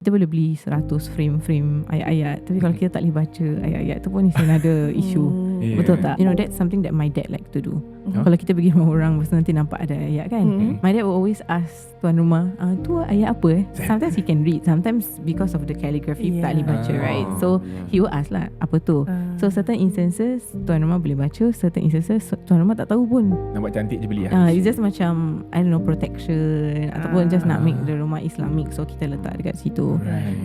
kita boleh beli 100 frame ayat-ayat, tapi kalau kita tak boleh baca ayat-ayat tu pun is another issue. Betul tak? You know, that's something that my dad like to do. Kalau kita pergi rumah orang, lepas nanti nampak ada ayat kan, my dad will always ask tuan rumah, tu ayat apa Sometimes he can read, sometimes because of the calligraphy tak boleh baca, right? So he will ask lah, apa tu? So certain instances tuan rumah boleh baca, certain instances tuan rumah tak tahu pun. Nampak cantik je beli lah. It's just macam, I don't know, protection ataupun just nak make the rumah Islamic, so kita letak dekat situ.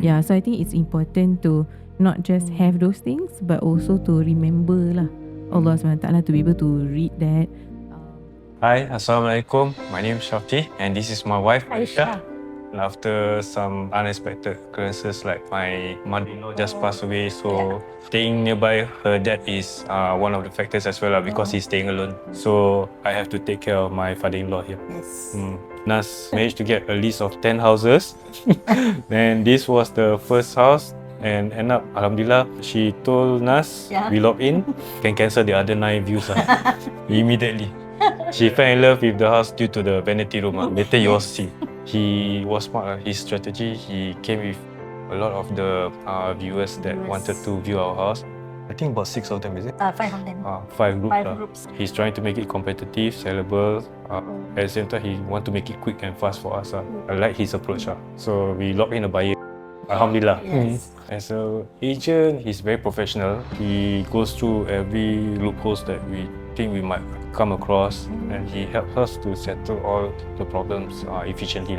Yeah, so I think it's important to not just have those things, but also to remember lah Allah SWT, to be able to read that. Hi, Assalamualaikum. My name is Shafti and this is my wife, Aisha. And after some unexpected occurrences like my mother-in-law just passed away, so staying nearby her dad is one of the factors as well because he's staying alone. So I have to take care of my father-in-law here. Yes. Nas managed to get a list of 10 houses. Then this was the first house. And end up, Alhamdulillah, she told Nas, we log in, can cancel the other 9 views immediately. She fell in love with the house due to the vanity room. Later you all see. He was smart. His strategy, he came with a lot of the viewers that wanted to view our house. I think about 6 of them, is it? 5 of them. 5 groups. 5 groups. He's trying to make it competitive, sellable. At the same time, he want to make it quick and fast for us. I like his approach. So we lock in a buyer. Alhamdulillah. Yes. As an agent, he's very professional. He goes through every loopholes that we think we might come across, and he helps us to settle all the problems efficiently.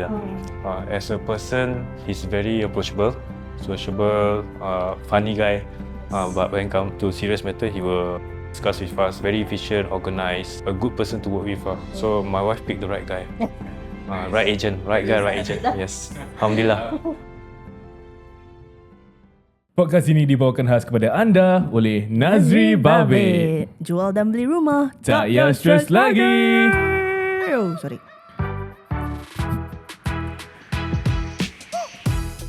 As a person, he's very approachable, sociable, funny guy. But when it comes to serious matter, he will discuss with us. Very efficient, organized, a good person to work with. So my wife picked the right guy. Right agent, right guy, right agent. Yes. Alhamdulillah. Podcast ini dibawakan khas kepada anda oleh Nazri Babit. Jual dan beli rumah Tak payah stres lagi. Oh, sorry.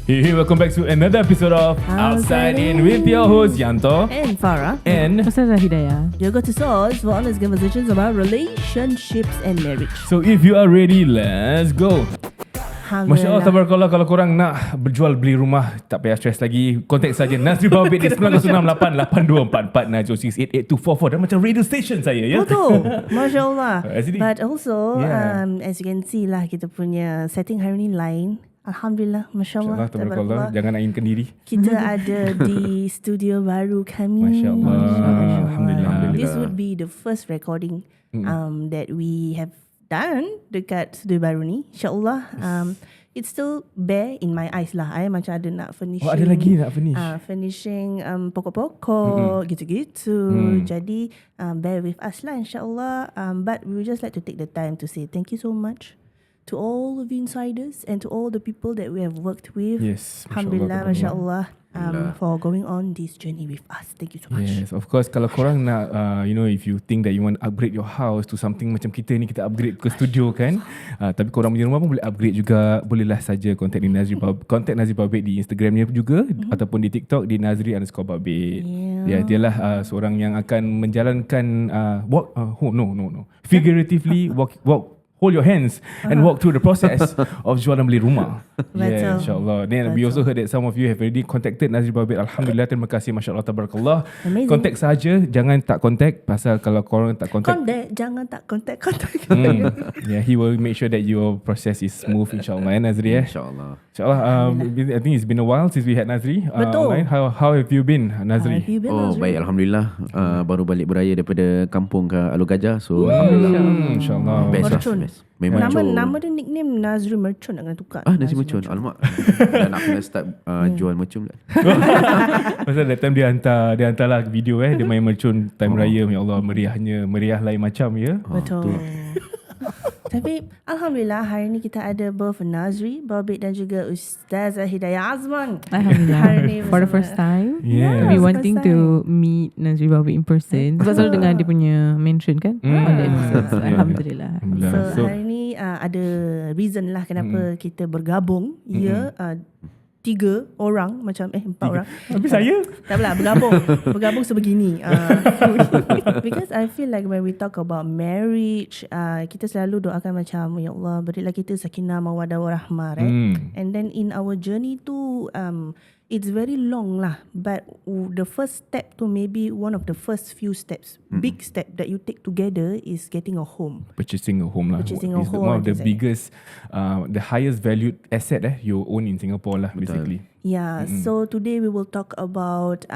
Hey, welcome back to another episode of Outside In with your host Yanto And Farah. and Ustazah Hidayah. You go to source for honest conversations about relationships and marriage. so if you are ready, let's go. Masya Allah, tabarakallah. Kalau korang nak berjual beli rumah, tak payah stres lagi. Kontak saja Nazri Babit di 9068-8244 906-8824 dan macam radio station saya, ya. Betul. Masya Allah. Actually, But also, yeah. as you can see lah, kita punya setting hari ni lain. Alhamdulillah, Masya Allah. InsyaAllah, tabarakallah. Jangan nak inginkan diri. Kita ada di studio baru kami. Masya Allah. Alhamdulillah. This would be the first recording that we have done dekat studio baru ni. InsyaAllah. It's still bare in my eyes lah. I macam ada nak finishing. Oh, ada lagi nak finish? Finishing pokok-pokok, gitu-gitu. Jadi, bear with us lah insyaAllah. But we would just like to take the time to say thank you so much to all of the insiders and to all the people that we have worked with. Yes. Alhamdulillah, Masya Allah. For going on this journey with us. Thank you so much. Yes, of course. Kalau korang nak, if you think that you want to upgrade your house to something macam kita ni, kita upgrade ke studio kan. Tapi korang punya rumah pun boleh upgrade juga. Bolehlah saja contact Nazri Babit di Instagramnya juga, ataupun di TikTok di Nazri_Babit. Dialah seorang yang akan menjalankan figuratively hold your hands and walk through the process of jual dan beli rumah. Yeah, insyaAllah. Then we also heard that some of you have already contacted Nazri Babit. Alhamdulillah, terima kasih, Masya Allah, tabarakallah. Contact saja, jangan tak contact. Pasal kalau korang tak contact, jangan tak contact. yeah, he will make sure that your process is smooth, insyaAllah. Nazri, InsyaAllah. I think it's been a while since we had Nazri online. How have you been, Nazri? Baik, Alhamdulillah. Baru balik beraya daripada kampung ke Alur Gajah. So Alhamdulillah. InsyaAllah. Best lah. Mercun. Memang Nama dia nickname Nazri Mercun, nak kena tukar. Nazri Mercun. Alamak. Dah nak kena start jual mercun pula. Pasal that time dia hantarlah video dia main mercun time raya. Ya Allah, meriah lain macam, ya. Betul. Tapi Alhamdulillah, hari ni kita ada both Nazri Babit dan juga Ustazah Hidayah Azman. Alhamdulillah. For the first time. Yeah. We wanting to meet Nazri Babit in person. Sebab selalu dengar dia punya mention kan on the episodes. Alhamdulillah. So hari ni ada reason lah kenapa kita bergabung 3 orang macam 4 orang. Habis saya? Tak apalah, bergabung sebegini. Because I feel like when we talk about marriage, kita selalu doakan macam, ya Allah, berilah kita sakinah mawaddah warahmah, right? And then in our journey tu, it's very long lah, but the first step to maybe one of the first few steps, big step that you take together is getting a home. Purchasing a home lah. Purchasing a It's home, one of the exactly. biggest, the highest valued asset you own in Singapore lah, basically. Yeah, so today we will talk about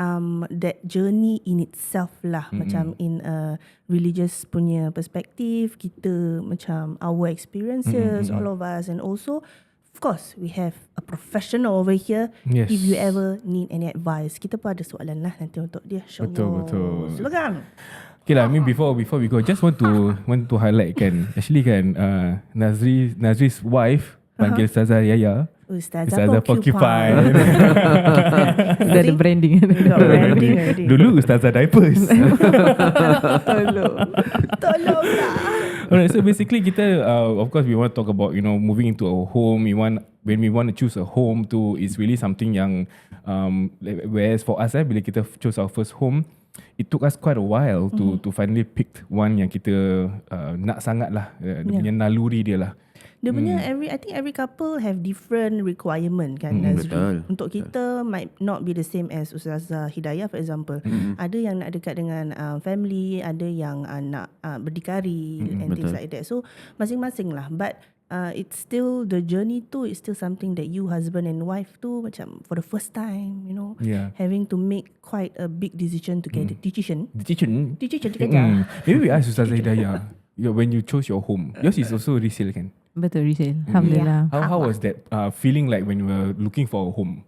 that journey in itself lah, macam in a religious punya perspective, kita macam our experiences, all of us, and also of course we have a professional over here. Yes. If you ever need any advice, kita pun ada soalan lah nanti untuk dia. InsyaAllah. Betul. Silakan. Okay lah, I mean before we go, just want to highlight kan, actually kan, Nazri's wife panggil Ustazah Yaya. Ustazah Porcupine. Dah ada branding. Got branding already. Dulu Ustazah Diapers. Tolong lah. Alright, so basically kita, of course we want to talk about, moving into a home. When we want to choose a home tu, it's really something yang, whereas for us bila kita choose our first home, it took us quite a while to finally pick one yang kita nak sangat lah, dia punya naluri dia lah. Dia punya I think every couple have different requirement kan, Nazri. Betul. Untuk kita might not be the same as Ustazah Hidayah for example. Ada yang nak dekat dengan family, ada yang nak berdikari and things like that. So masing-masing lah, but it's still the journey tu, it's still something that you husband and wife tu macam for the first time, having to make quite a big decision together. Decision together. Maybe we ask Ustazah Hidayah, when you chose your home, yours is also resale kan? Betul, resale. Alhamdulillah. How was that feeling like when you were looking for a home?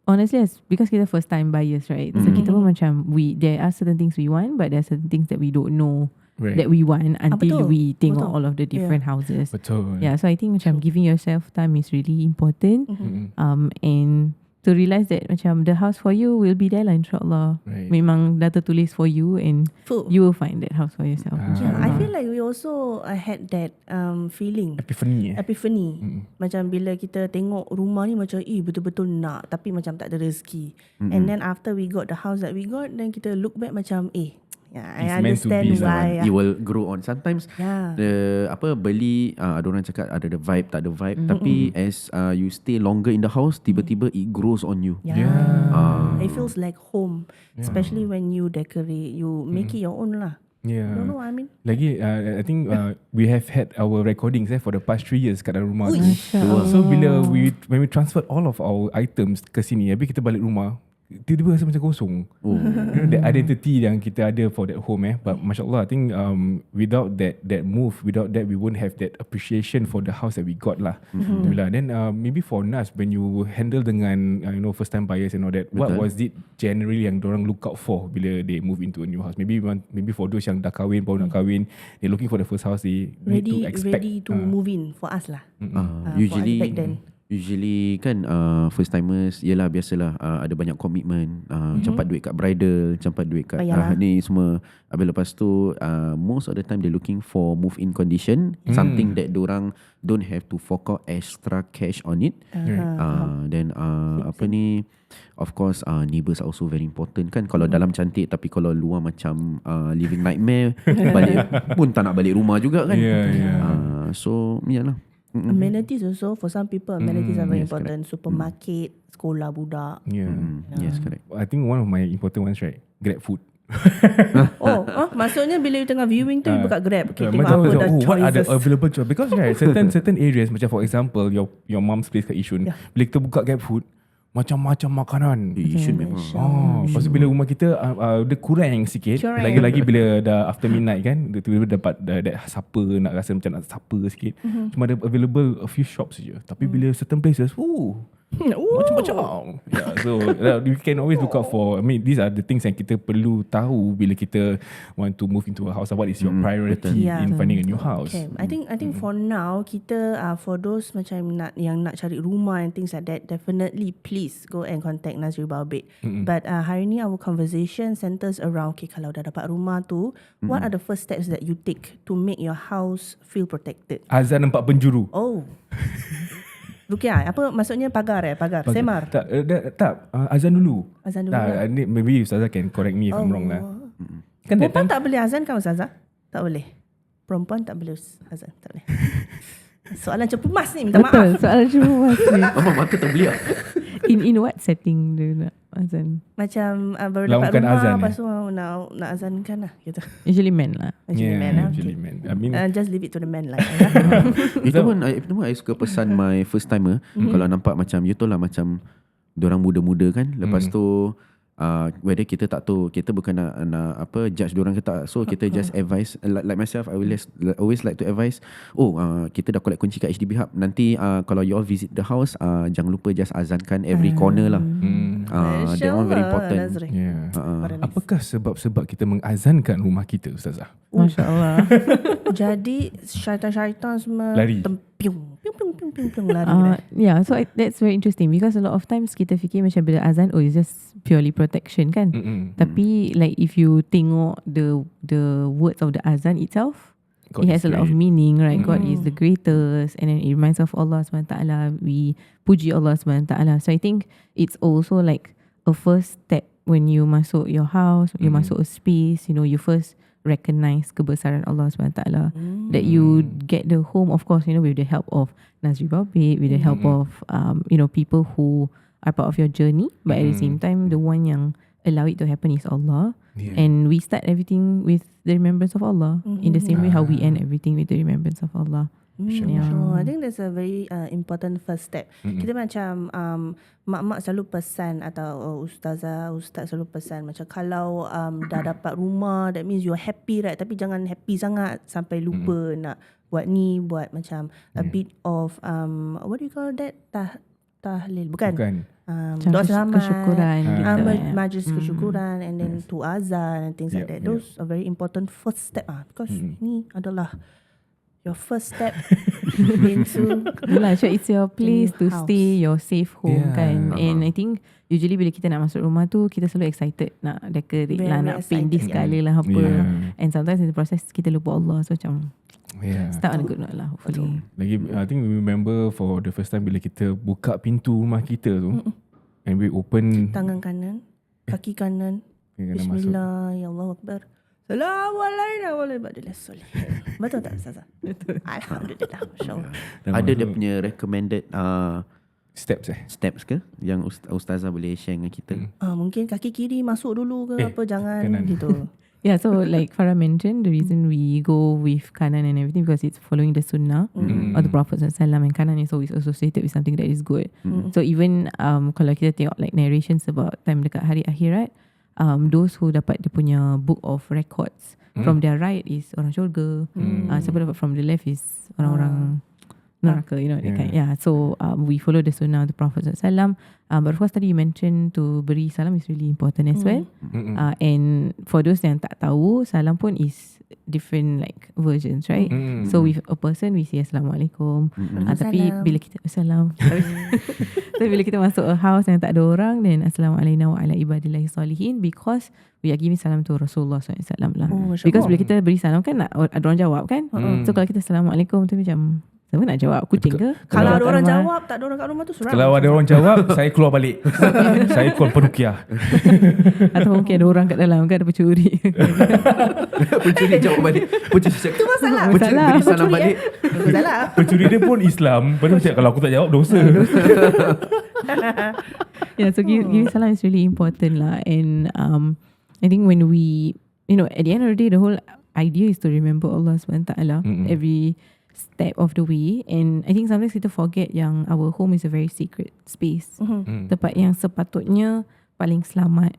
Honestly, it's because kita first time buyers, right? So kita pun macam, there are certain things we want, but there are certain things that we don't know that we want until we tengok all of the different houses. Betul. Yeah, so I think macam giving yourself time is really important. And to realise that macam the house for you will be there lah, insyaAllah. Right. Memang dah tertulis for you and you will find that house for yourself. Yeah, I feel like we also had that feeling. Epiphany. Macam bila kita tengok rumah ni macam betul-betul nak, tapi macam tak ada rezeki. And then after we got the house that we got, then kita look back macam I understand why. You will grow on. Sometimes Yeah. beli ada orang cakap ada the vibe, tak ada vibe, tapi as you stay longer in the house, tiba-tiba it grows on you. It feels like home, especially when you decorate, you make it your own lah. Yeah. You know what I mean? Lagi, I think we have had our recordings for the past 3 years kat dalam rumah. Masya So bila when we transferred all of our items ke sini, habis kita balik rumah, tiba-tiba rasa macam kosong. The identity yang kita ada for that home but masya-Allah, I think without that move, without that we won't have that appreciation for the house that we got lah. Then maybe for Nas, when you handle dengan first time buyers and all that, what was it generally yang dorang look out for bila they move into a new house? Maybe for those yang dah kahwin, baru nak kahwin, they looking for the first house, they need to expect ready to move in for us lah. Usually for us back then. Usually kan first timers, yelah biasalah ada banyak komitmen, campak duit kat bridal, campak duit kat ni semua. Habis lepas tu most of the time they looking for move in condition, something that dorang don't have to fork out extra cash on it. Then of course neighbours are also very important kan. Kalau dalam cantik tapi kalau luar macam living nightmare, balik pun tak nak balik rumah juga kan. So yalah. Amenities also, for some people amenities are very important. Supermarket, sekolah budak. Yes, correct. I think one of my important ones, right? Grab food. Maksudnya bila you tengah viewing tu you buka Grab. Okay, tengok macam apa dah choices. what are the available choices? Because certain areas, macam for example your mom's place kat Yishun, bila kita buka Grab food, macam-macam makanan. Yishun memang. Lepas tu bila rumah kita dia kurang sikit. Lagi-lagi bila dah after midnight kan, tiba-tiba dapat that supper, nak rasa macam nak supper sikit. Cuma ada available a few shops je. Tapi bila certain places, macam-macam. So we can always look out for, I mean these are the things yang kita perlu tahu bila kita want to move into a house. What is your priority in finding a new house? Okay. I think for now kita for those macam yang nak cari rumah and things like that, definitely please go and contact Nazri Baobek. But hari ni our conversation centers around kalau dah dapat rumah tu, what are the first steps that you take to make your house feel protected? Azan 4 penjuru. Ruqyah, apa maksudnya pagar? Pagar. Semar. Tak, azan dulu. Azan dulu. Maybe Ustazah can correct me if I'm wrong lah. Kan Perempuan tak boleh azan kan Ustazah? Tak boleh. Perempuan tak boleh azan, tak boleh. Soalan cepumas ni, minta Betul, maaf. soalan cepumas ni. Apa mata terbelia? In what setting dia nak azan? Macam baru Lakukan dapat rumah, azan, lepas tu nak azankan lah gitu. Usually men lah. Actually man lah. Usually Okay. man. I mean, Just leave it to the man lah. Itu pun I suka pesan my first timer. Kalau nampak macam you tahu lah macam diorang muda-muda kan. Lepas tu whether kita tak tahu, kita bukan nak apa judge diorang ke tak. So kita just advise, like myself, I will always like to advise, kita dah collect kunci kat HDB Hub. Nanti kalau you all visit the house, jangan lupa just azankan every corner lah. That one very important. yeah. Apakah sebab-sebab kita mengazankan rumah kita, Ustazah? Masya Allah. Jadi syaitan-syaitan semua Lari. Piung lari. Yeah, so that's very interesting because a lot of times kita fikir macam bila azan, it's just purely protection kan. Tapi like if you tengok the words of the azan itself, God it has a lot of meaning, right? God is the greatest, and then it reminds of Allah SWT. We puji Allah SWT. So I think it's also like a first step when you masuk your house, you masuk a space, you first recognize kebesaran Allah SWT. That you get the home, of course, with the help of Nazri Babit, with the help of people who are part of your journey, but at the same time, the one yang allow it to happen is Allah. And we start everything with the remembrance of Allah, in the same way how we end everything with the remembrance of Allah. Sure. I think that's a very important first step. Kita macam mak-mak selalu pesan atau ustaz selalu pesan macam kalau dah dapat rumah, that means you're happy, right? Tapi jangan happy sangat sampai lupa nak buat buat macam a bit of what do you call that? Tahlil, bukan. Doa selamat, kesyukuran, majlis kesyukuran, and then to azan and things like that. Those are very important first step because ni adalah your first step into so it's your place to house. stay, your safe home kan. Yeah. And I think usually bila kita nak masuk rumah tu, kita selalu excited nak decorate lah, Very nak paint this colour lah apa. And sometimes in the process kita lupa Allah. So macam start on a good note lah, hopefully. Lagi I think we remember for the first time bila kita buka pintu rumah kita tu, and we open tangan kanan, kaki kanan, Bismillah, ya Allah Akbar, Assalamualaikum. Betul tak Ustazah? Betul. Alhamdulillah, masya-Allah. Ada dia punya recommended steps ke yang Ustazah boleh share dengan kita? Mungkin kaki kiri masuk dulu ke apa, jangan kanan. gitu. Yeah, so like Farah mentioned, the reason we go with kanan and everything because it's following the sunnah of the Prophet SAW, and kanan is always associated with something that is good. So even kalau kita tengok like narrations about time dekat hari akhirat, those who dapat dia punya book of records from their right is orang syurga, siapa dapat from the left is orang-orang neraka, that kind. Yeah, so we follow the sunnah of the Prophet SAW. But of course tadi you mentioned to beri salam is really important as well. And for those yang tak tahu, salam pun is different like versions, right? So with a person we say Assalamualaikum. Tapi bila kita tapi bila kita masuk a house yang tak ada orang, then Assalamualaikum wa ala ibadillahi salihin, because we are giving salam to Rasulullah SAW lah. Because bila kita beri salam kan ada orang jawab kan. So kalau kita Assalamualaikum tu macam siapa nak jawab? Kucing ke? Kalau ada orang jawab, tak ada orang kat rumah tu seram. Kalau ada orang jawab, saya keluar balik. Saya call perukiah. Atau mungkin ada orang kat dalam kan, ada pencuri. Pencuri jawab balik. Itu masalah. Pencuri beri salam balik. Masalah. Pencuri dia pun Islam. Padahal macam kalau aku tak jawab, dosa. Yeah, so giving salam is really important lah. And I think when we, at the end of the day, the whole idea is to remember Allah SWT every step of the way. And I think sometimes kita forget yang our home is a very sacred space. Tempat yang sepatutnya paling selamat,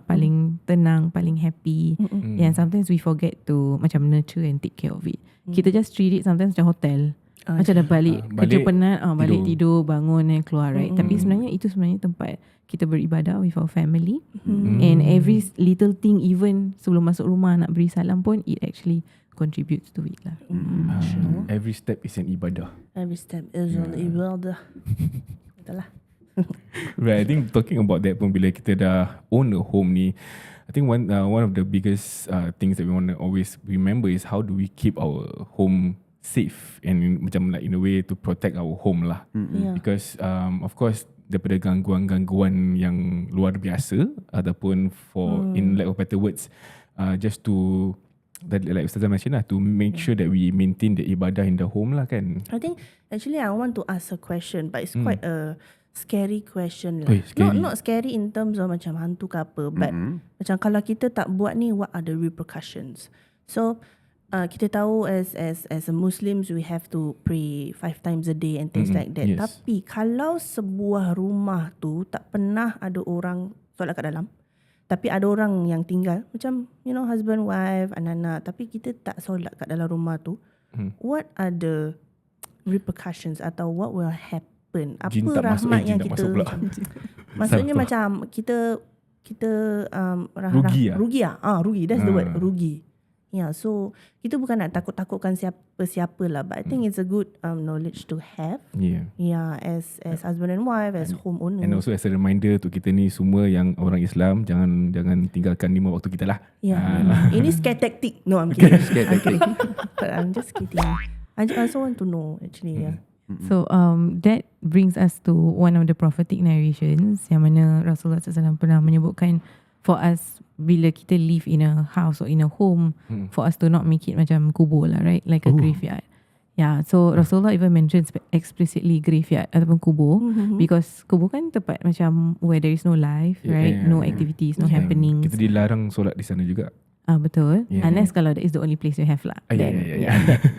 paling tenang, paling happy. And sometimes we forget to macam nurture and take care of it. Kita just treat it sometimes macam hotel. Macam dah balik kerja penat, balik tidur, bangun and keluar, right? Tapi sebenarnya itu tempat kita beribadah with our family. And every little thing, even sebelum masuk rumah nak beri salam pun, it actually contributes to it lah. Every step is an ibadah. Every step is an ibadah. Betul lah. Right, I think talking about that pun, bila kita dah own a home ni, I think one of the biggest things that we want to always remember is how do we keep our home safe and macam like in a way to protect our home lah. Yeah. Because of course daripada gangguan-gangguan yang luar biasa ataupun for in lack of better words just to like Ustazah mention lah, to make sure that we maintain the ibadah in the home lah kan. I think actually I want to ask a question, but it's quite a scary question lah. Oi, scary. Not scary in terms of macam hantu ke apa, but macam kalau kita tak buat ni, what are the repercussions? So kita tahu as a Muslims we have to pray 5 times a day and things like that. Yes. Tapi kalau sebuah rumah tu tak pernah ada orang solat kat dalam, tapi ada orang yang tinggal macam husband, wife, anak-anak, tapi kita tak solat kat dalam rumah tu, what are the repercussions atau what will happen? Apa Jin tak masuk, rahmat jin yang tak kita masuk pula. maksudnya Betul. macam kita Rugi lah. rugi, that's the word, rugi. Yeah, so kita bukan nak takut-takutkan siapa-siapa lah, but I think it's a good knowledge to have. Yeah. Yeah, as husband and wife, as homeowner. And also as a reminder to kita ni semua yang orang Islam, jangan tinggalkan 5 waktu kita lah. Yeah, ini scare tactic. No, I'm kidding. Scare tactic. But I'm just kidding. I also want to know actually. Yeah. So that brings us to one of the prophetic narrations yang mana Rasulullah SAW pernah menyebutkan for us bila kita live in a house or in a home, for us to not make it macam kubur lah, right? Like a graveyard. Yeah, so Rasulullah even mentions explicitly graveyard ataupun kubur, because kubur kan tempat macam where there is no life, right? No activities, no happenings. Kita dilarang solat di sana juga. Betul. Yeah. Unless kalau that is the only place you have lah. Then,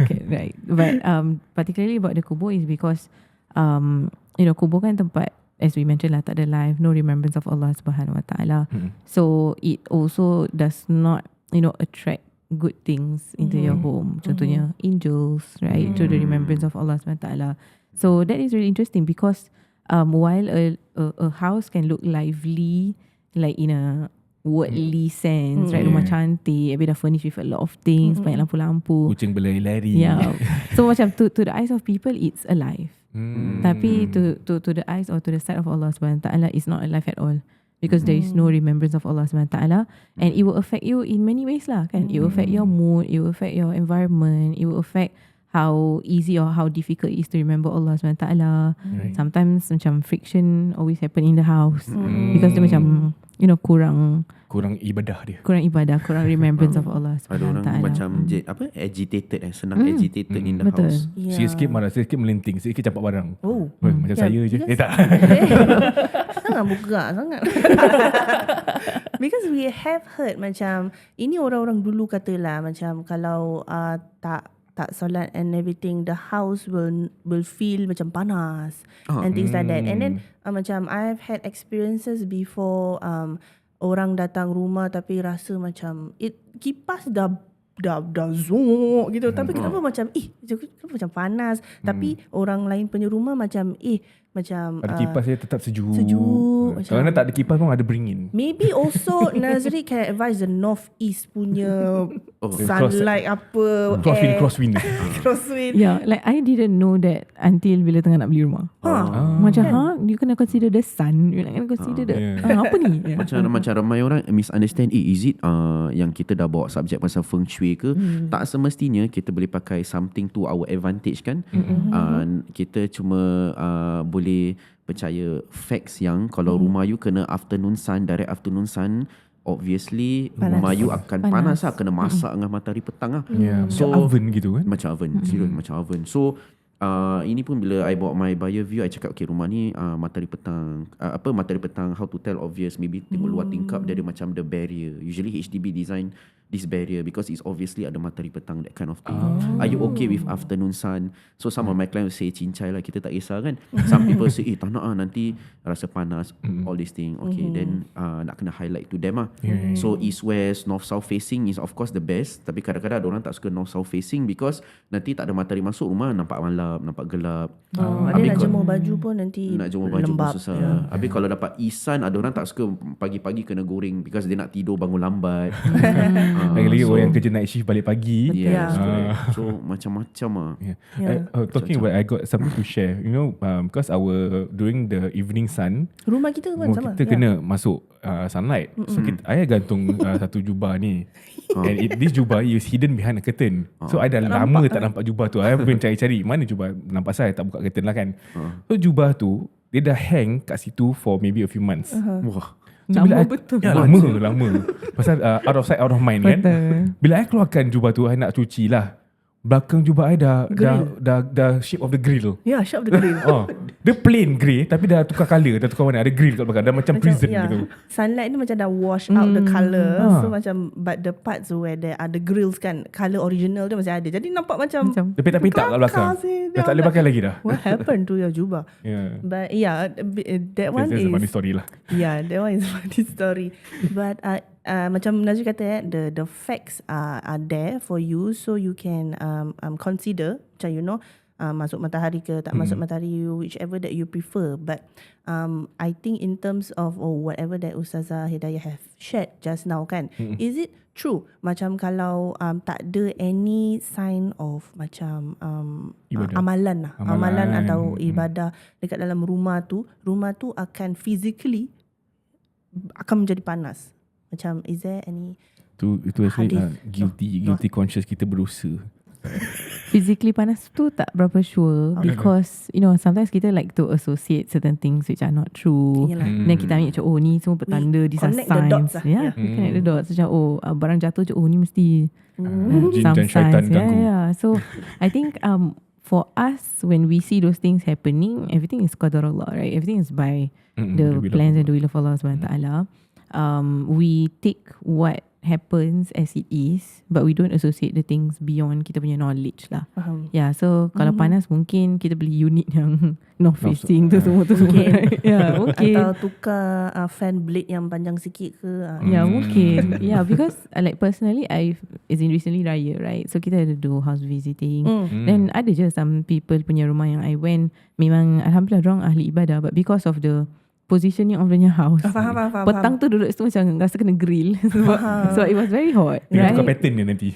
okay, right. But particularly about the kubur is because kubur kan tempat, as we mentioned lah, tak ada life, no remembrance of Allah Subhanahu Wa Taala. So it also does not attract good things into your home. Contohnya angels, right? To the remembrance of Allah Subhanahu Wa Taala. So that is really interesting because while a house can look lively, like in a worldly sense, right? Rumah cantik, habis dah furnished with a lot of things, banyak lampu-lampu. Kucing berlari-lari. Yeah. So macam to the eyes of people, it's alive. Tapi to the eyes or to the sight of Allah Subhanahu Wa Taala, it's not alive at all, because there is no remembrance of Allah Subhanahu Wa Taala, and it will affect you in many ways lah kan. It will affect your mood, it will affect your environment, it will affect how easy or how difficult it is to remember Allah Subhanahu Wa Taala. Sometimes macam friction always happen in the house because dia macam kurang ibadah dia. kurang ibadah, kurang remembrance of Allah Ada Subhanahu Wa orang Taala. macam agitated, senang agitated in the Betul. house. Yeah. Sikit-sikit marah, sikit melinting, sikit campak barang. Oh. Macam Yeah, saya je. because- Tak. Sangat bergerak sangat. Because we have heard macam ini orang-orang dulu katalah macam kalau tak solat and everything, the house will feel macam panas and things like that. And then macam I've had experiences before, orang datang rumah tapi rasa macam kipas dah zong gitu, tapi kenapa macam kenapa macam panas, tapi orang lain punya rumah macam macam Ada kipas dia tetap sejuk. sejuk, Kalau macam- tak ada kipas pun ada beringin. maybe also Nazri can advise the northeast punya sunlight apa Crosswind. crosswind. Yeah, like I didn't know that until bila tengah nak beli rumah. Macam you kena consider the sun, you kena consider the apa ni? Yeah. Macam ramai orang misunderstand, is it yang kita dah bawa subjek pasal feng shui ke? Tak semestinya kita boleh pakai something to our advantage kan. Kita cuma boleh percaya facts yang kalau rumah you kena afternoon sun, direct afternoon sun, obviously rumah you akan panas lah, kena masak dengan matahari petang lah. So macam oven gitu kan. Macam oven, serius macam oven. So ini pun bila I bawa my buyer view, I cakap okay, rumah ni matahari petang, matahari petang, how to tell obvious, maybe tengok luar tingkap dia ada macam the barrier. Usually HDB design this barrier because it's obviously ada matahari petang, that kind of thing. Are you okay with afternoon sun? So some of my clients say cincai lah, kita tak kisah kan. Some people say tak nak nanti rasa panas, all these thing. Okay, then nak kena highlight to them lah. So east west, north south facing is of course the best, tapi kadang-kadang ada orang tak suka north south facing because nanti tak ada matahari masuk rumah, nampak malam, nampak gelap. Ada nak jemur baju pun nanti Nak jemur baju lembab. pun susah. Habis kalau dapat isan, ada orang tak suka pagi-pagi kena goreng because dia nak tidur bangun lambat. Lagi-lagi orang yang kerja night shift balik pagi. Yes, Yeah. correct. So macam-macam lah. Yeah. Talking about, I got something to share. You know, because during the evening sun, Rumah kita pun sama. kita kena masuk sunlight. So I gantung satu jubah ni. And this jubah is hidden behind a curtain. So I dah lama tak nampak jubah tu. I pun cari-cari mana jubah. Nampak saya tak buka curtain lah kan. So jubah tu dia dah hang kat situ for maybe a few months. Wah. So bila betul. lama. Pasal out of sight, out of mind kan. Betul. Bila I keluarkan jubah tu, I nak cuci lah. Belakang jubah I dah shape of the grill. Yeah, shape of the grill. Dia plain grey tapi dah tukar colour, dah tukar warna. Ada grill kat belakang. Dah macam prison gitu. Sunlight ni macam dah wash out the colour. So macam, but the parts where there are the grills kan, colour original dia masih ada. Jadi nampak macam Dia petak-petak kat belakang. Dah tak boleh pakai lagi dah. What happened to your jubah? Yeah. But yeah, that one That's a funny is... story lah. Yeah, that one is a funny story. But macam Nazri kata the facts are there for you, so you can consider macam masuk matahari ke tak masuk matahari, whichever that you prefer. But I think in terms of whatever that Ustazah Hidayah have shared just now kan, is it true macam kalau tak ada any sign of macam amalan atau ibadah dekat dalam rumah tu akan physically akan menjadi panas? Macam is there any Itu actually guilty conscious kita berdosa. Physically panas tu tak berapa sure, because sometimes kita like to associate certain things which are not true. Then kita ambil macam ni semua petanda, these are connect the dots signs. lah. We connect the dots. Macam barang jatuh ni mesti Jin some dan syaitan signs. ganggu. So I think for us, when we see those things happening, everything is qadarullah, right? Everything is by the plans and the will of Allah SWT. We take what happens as it is, but we don't associate the things beyond kita punya knowledge lah. Faham. Yeah, so kalau panas mungkin kita beli unit yang north facing tu semua. Yeah, mungkin. Atau tukar fan blade yang panjang sikit ke. Yeah, mungkin. Yeah, because like personally, it's in recently Raya, right? So kita ada do house visiting. Then ada je some people punya rumah yang I went, memang Alhamdulillah dorang ahli ibadah, but because of the positioning of the house, Faham. petang tu duduk situ macam rasa kena grill. So it was very hot, Tinggal right? tukar pattern dia nanti.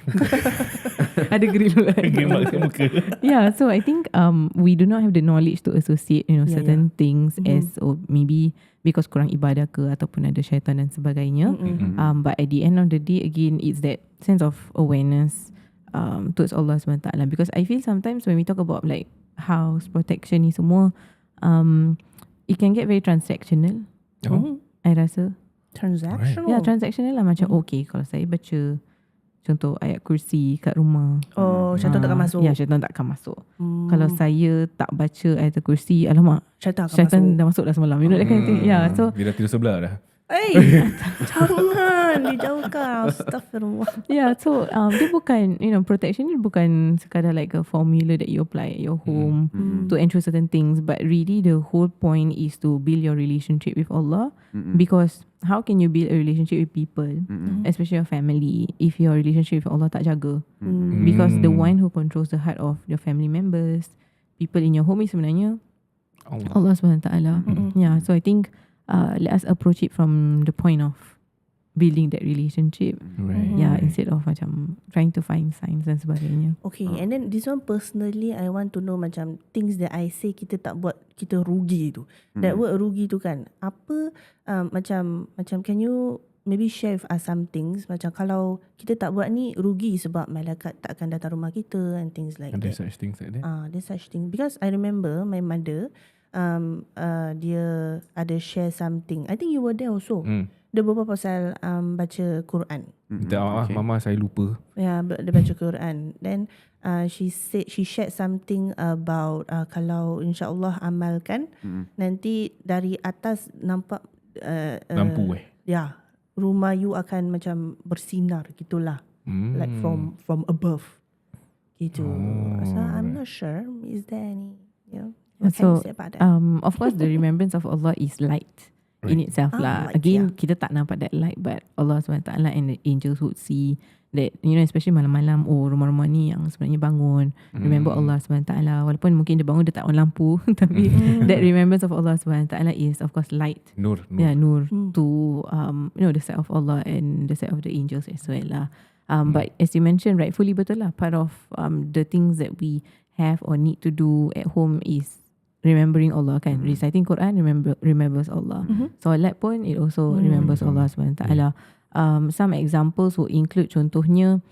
Ada grill kan? Grill kat muka. Yeah, so I think we do not have the knowledge to associate certain things as maybe because kurang ibadah ke ataupun ada syaitan dan sebagainya. But at the end of the day, again, it's that sense of awareness towards Allah SWT. Because I feel sometimes when we talk about like house protection ni semua, it can get very transactional. I rasa. Transactional. Yeah, transactional lah. Macam okay, kalau saya baca contoh ayat kursi kat rumah, Syaitan takkan masuk. Ya, syaitan takkan masuk. Kalau saya tak baca ayat kursi, alamak, Syaitan akan syaitan masuk. dah masuk dah semalam. You know that kind of thing. Yeah, so Dia dah tidur sebelah dah. Jangan dijauhkan. Astaghfirullah. yeah, so dia bukan, protection ni bukan sekadar like a formula that you apply at your home to ensure certain things, but really the whole point is to build your relationship with Allah. Because how can you build a relationship with people, especially your family, if your relationship with Allah tak jaga? Because the one who controls the heart of your family members, people in your home is sebenarnya Allah SWT. Yeah, so I think let us approach it from the point of building that relationship. Right. Yeah, instead of macam trying to find signs dan sebagainya. Okay, and then this one personally, I want to know macam things that I say kita tak buat, kita rugi tu. That word rugi tu kan, apa macam can you maybe share with us some things, macam kalau kita tak buat ni rugi sebab malaikat tak akan datang rumah kita and things like Ada that. such things like that. There's such thing. Because I remember my mother, dia ada share something. I think you were there also. Dia berbual pasal baca Quran. Minta maaf, mama saya lupa. Ya, dia baca Quran. Then she shared something about kalau insyaAllah amalkan, nanti dari atas nampak Lampu ya, rumah you akan macam bersinar gitulah. Like from above. Gitu. So I'm not sure. Is there any what can you say about that? Of course, the remembrance of Allah is light in itself lah. Light, Again, kita tak nampak that light, but Allah SWT and the angels would see that, especially malam-malam, rumah-rumah ni yang sebenarnya bangun, remember Allah SWT. Walaupun mungkin dia bangun, dia tak on lampu, tapi that remembrance of Allah SWT is of course light. Nur. Yeah, nur to the side of Allah and the side of the angels as well lah. But as you mentioned, rightfully betul lah, part of the things that we have or need to do at home is remembering Allah kan. Reciting Quran remembers Allah. Solat pun it also remembers Allah SWT. Some examples will include, contohnya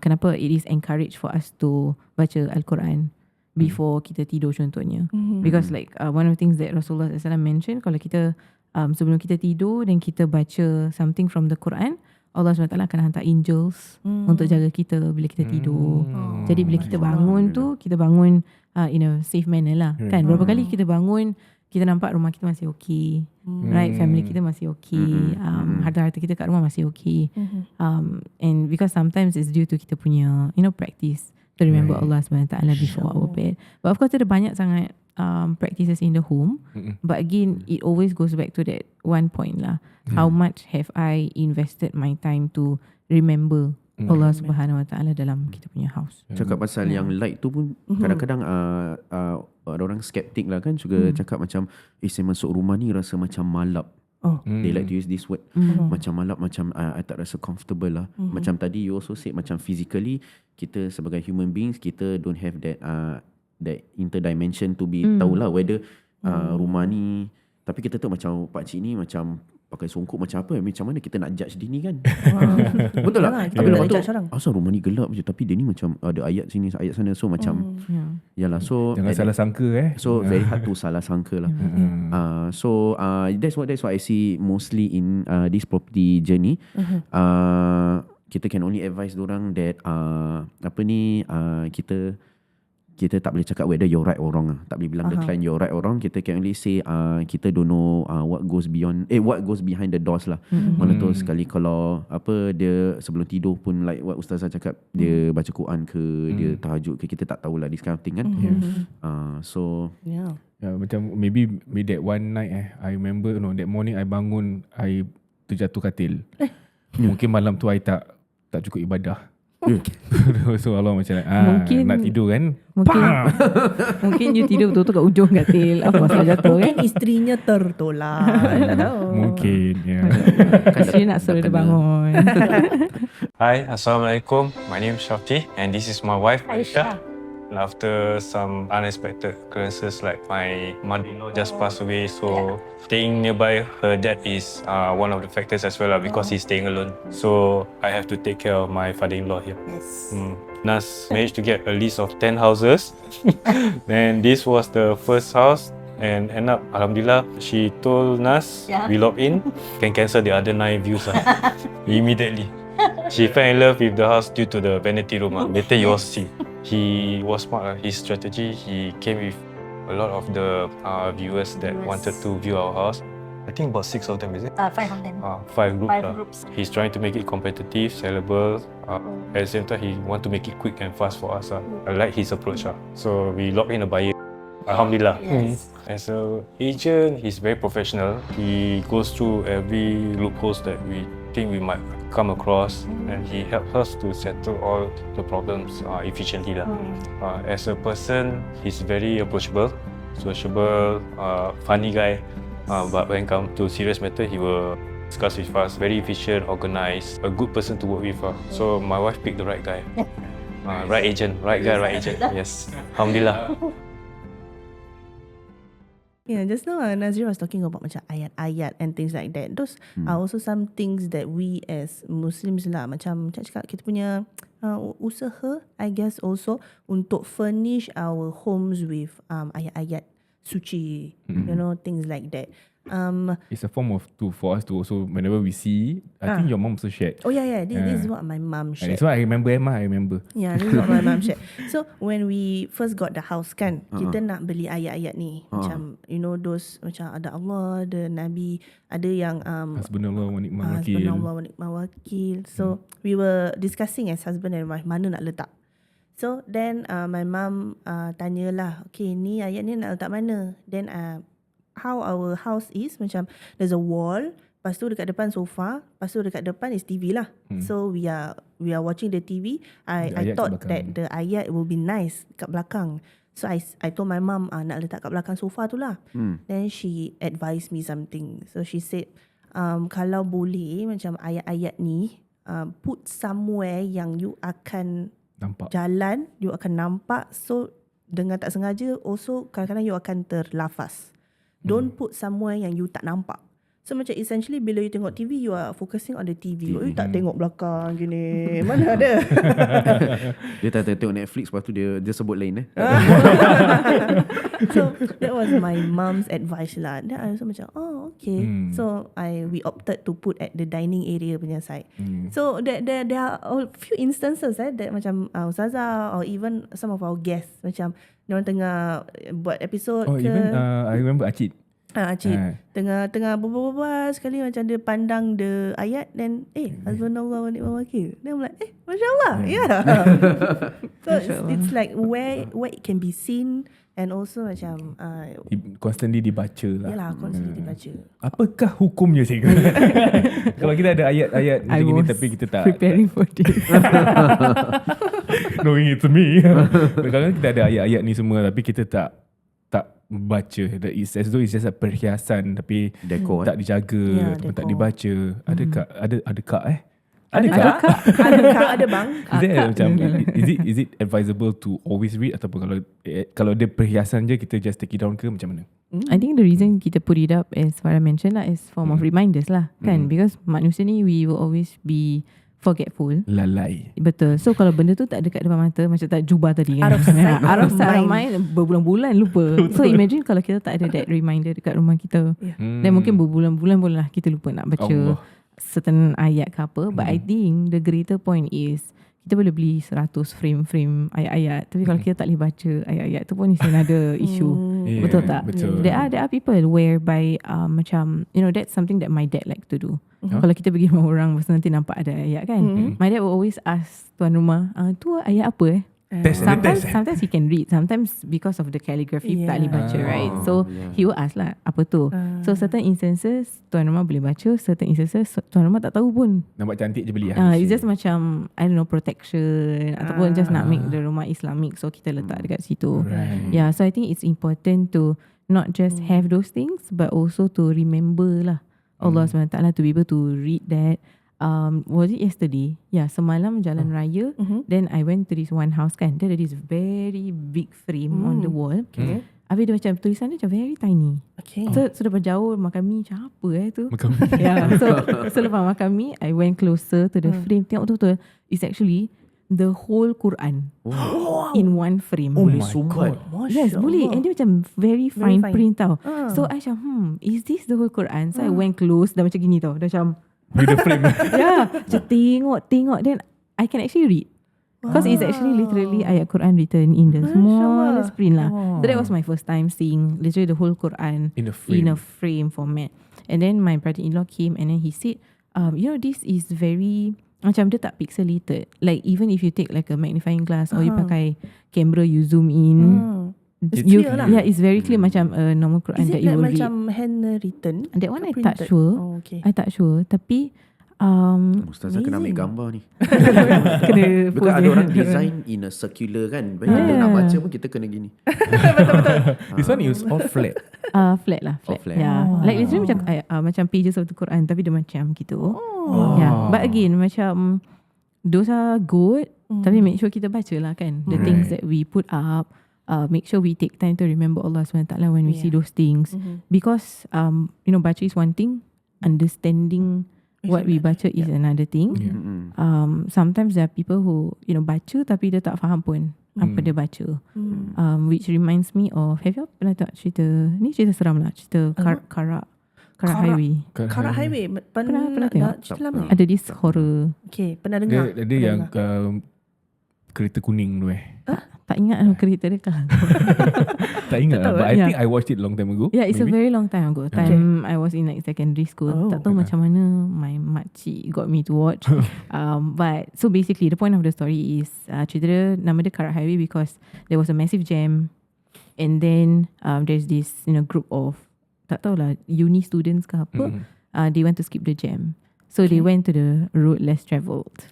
kenapa it is encouraged for us to baca Al-Quran before kita tidur contohnya. Because like one of the things that Rasulullah SAW mentioned, kalau kita sebelum kita tidur dan kita baca something from the Quran, Allah SWT akan hantar angels untuk jaga kita bila kita tidur. Jadi bila kita bangun tu, kita bangun in a safe manner lah. Kan berapa kali kita bangun, kita nampak rumah kita masih okay, right? Family kita masih okay, harta-harta kita kat rumah masih okay. And because sometimes it's due to kita punya practice to remember Allah SWT before our bed. But of course ada banyak sangat practices in the home. But again, it always goes back to that one point lah. How much have I invested my time to remember Allah Subhanahu Wa Taala dalam kita punya house? Cakap pasal yang light tu pun kadang-kadang ada orang skeptik lah kan, juga cakap macam saya masuk rumah ni rasa macam malap. They like to use this word, macam malap, macam I tak rasa comfortable lah. Macam tadi you also said, macam physically kita sebagai human beings, kita don't have that interdimension to be tahulah whether rumah ni, tapi kita tahu macam pakcik ni macam pakai songkok macam apa, macam mana kita nak judge dia ni kan. Betul tak? Tapi lepas tu asal rumah ni gelap je, tapi dia ni macam ada ayat sini ayat sana, so macam yalah, so jangan salah sangka so very hard to salah sangka lah. So that's what I see mostly in this property journey. Kita can only advise dorang that kita tak boleh cakap whether you're right or wrong lah. Tak boleh bilang the client you're right or wrong. Kita can only say kita don't know what goes behind the doors lah. Mana tahu sekali kalau dia sebelum tidur pun, like what Ustazah cakap, dia baca Quran ke, dia tahajud ke, kita tak tahulah this kind of thing kan. So macam maybe that one night I remember that morning I bangun, I terjatuh katil. Mungkin malam tu I tak cukup ibadah. So Allah macam mungkin, nak tidur kan, mungkin you tidur betul-betul kat ujung katil, apa masalah jatuh kan. Mungkin isterinya tertolak. Tak tahu. Mungkin isteri nak suruh dia bangun. Hi, Assalamualaikum. My name is Shafi and this is my wife Aisha. After some unexpected occurrences, like my mother-in-law just passed away, so staying nearby her dad is one of the factors as well, because he's staying alone. So I have to take care of my father-in-law here. Yes. Nas managed to get a list of 10 houses. Then this was the first house, and end up, Alhamdulillah, she told Nas, we log in, can cancel the other 9 views immediately. She fell in love with the house due to the vanity room. Later you will see. He was smart. His strategy, he came with a lot of the viewers that wanted to view our house. I think about 6 of them, is it? 5 of them. 5 groups. 5 groups. He's trying to make it competitive, sellable. At the same time, he want to make it quick and fast for us. I like his approach. So we lock in a buyer. Alhamdulillah. Yes. As an agent, he's very professional. He goes through every loopholes that we think we might come across, and he helps us to settle all the problems efficiently. As a person, he's very approachable, sociable, funny guy. But when it comes to serious matter, he will discuss with us. Very efficient, organized, a good person to work with. So my wife picked the right guy. Right agent, right guy, right agent. Yes. Alhamdulillah. Yeah, just now Nazreen was talking about macam ayat-ayat and things like that. Those are also some things that we as Muslims lah, macam cakap kita punya usaha, I guess also untuk furnish our homes with ayat-ayat suci, things like that. It's a form of for us to also, whenever we see, I think your mom also shared. Oh yeah, this is what my mom shared. That's what I remember, Emma. I remember. Yeah, this is what my mom shared. So when we first got the house kan, kita nak beli ayat-ayat ni, macam those macam ada Allah, ada Nabi, ada yang Hasbunallah wa ni'mal wakil. Hasbunallah wa ni'mal wakil. So we were discussing as husband and wife mana nak letak. So then my mom tanyalah, okay, ni ayat ni nak letak mana? Then how our house is, macam there's a wall, lepas tu dekat depan sofa, lepas tu dekat depan is TV lah. So we are watching the TV. I thought that the ayat will be nice kat belakang. So I told my mom nak letak kat belakang sofa tu lah. Then she advised me something. So she said kalau boleh macam ayat-ayat ni put somewhere yang you akan Nampak. jalan, you akan nampak. So dengan tak sengaja also kadang-kadang you akan terlafaz. Don't put somewhere yang you tak nampak. So macam essentially bila you tengok TV, you are focusing on the TV. You tak tengok belakang gini. Mana ada. Dia tak tengok Netflix, lepas tu dia sebut lain So that was my mom's advice lah. Then I also macam, oh okay. So we opted to put at the dining area punya side. So there are a few instances that macam Ustazah or even some of our guests macam diorang tengah buat episod ke. Even I remember Acid. Cik tengah berbual sekali macam dia pandang the ayat, then hasbunallah wa ni'mal wakil. Then I'm like masya-Allah. So it's like where it can be seen and also macam Constantly dibaca lah. yalah, constantly dibaca. Apakah hukumnya cikgu? Kalau kita ada ayat-ayat macam ini tapi kita tak preparing for this. knowing it's me. Kadang-kadang kita ada ayat-ayat ni semua tapi kita tak baca. It's as though it's just a perhiasan tapi Dekor, tak dijaga ataupun tak dibaca. Adakah Ada bang. Is it advisable to always read ataupun kalau dia perhiasan je kita just take it down ke macam mana? I think the reason kita put it up as Farah mentioned lah is form of reminders lah kan, because manusia ni we will always be forgetful. Lalai. Betul. So kalau benda tu tak dekat depan mata, macam tak jubah tadi kan, Out of sight, out of sight, mind berbulan-bulan lupa. So imagine kalau kita tak ada that reminder dekat rumah kita, dan mungkin berbulan-bulan pun lah kita lupa nak baca Allah. certain ayat ke apa. But I think the greater point is kita boleh beli 100 frame ayat-ayat, tapi kalau kita tak boleh baca ayat-ayat tu pun mesti ada isu. Betul tak? Betul. There are people whereby macam that's something that my dad like to do. Kalau kita pergi rumah orang, lepas tu nanti nampak ada ayat kan, my dad will always ask tuan rumah, tu ayat apa Sometimes he can read, sometimes because of the calligraphy tak boleh baca, right? So he will ask lah, apa tu? So certain instances tuan rumah boleh baca, certain instances tuan rumah tak tahu pun. Nampak cantik je beli lah. It's just macam I don't know, protection ataupun just nak make the rumah Islamic, so kita letak dekat situ. Yeah, so I think it's important to not just have those things but also to remember lah Allah SWT, to be able to read that. Was it yesterday? Yeah, semalam jalan raya. Then I went to this one house kan. There is this very big frame on the wall. Okay. Habis dia macam tulisan dia macam very tiny. Okay. So lepas jauh makan mi macam apa tu? Makan Yeah. So lepas makan mi, I went closer to the frame. Tengok betul-betul. It's actually the whole Quran in one frame. Boleh sumbat. Yes, boleh. And dia macam very fine fine. print tau. So I macam is this the whole Quran? So I went close, dah macam gini tau. Dah macam with the frame. yeah, macam tengok. Then I can actually read. Because it's actually literally ayat Quran written in the smallest print lah. So that was my first time seeing literally the whole Quran In a frame. format. And then my brother-in-law came and then he said, this is very macam dia tak pixelated. Like even if you take like a magnifying glass or you pakai camera, you zoom in. It's clear lah. Yeah, it's very clear macam a normal Quran Is that it you like will macam read. handwritten? That one I printed? tak sure. Oh, okay. I tak sure. Tapi Ustazah kena ambil gambar ni. kena Bukan pose ada dia. orang design in a circular kan. Kita nak baca pun kita kena gini. This one is all flat. Flat lah, flat. Oh, flat. Yeah. Like literally macam pages of the Quran tapi dia macam gitu. Yeah. But again macam those are good, tapi make sure kita baca lah kan. The things that we put up, make sure we take time to remember Allah SWT when we see those things. Because baca is one thing, understanding what we baca is another thing. Sometimes there are people who baca tapi dia tak faham pun apa dia baca. Which reminds me of, have you pernah tengok cerita seram lah, cerita Karak Highway. Karak Highway. Pernah tengok? Cerita lama. Ada this horror. Okay, pernah dengar. Dia yang kereta kuning tu Tak ingat cerita dia kan. Tak ingat lah, but I Yeah. think I watched it long time ago. Yeah, it's maybe. a very long time ago. Time I was in like secondary school. Tak tahu macam mana my makcik got me to watch. But so basically the point of the story is cerita dia, nama dia Karak Highway because there was a massive jam, and then there's this group of tak tahulah uni students ke apa. They want to skip the jam. So they went to the road less travelled.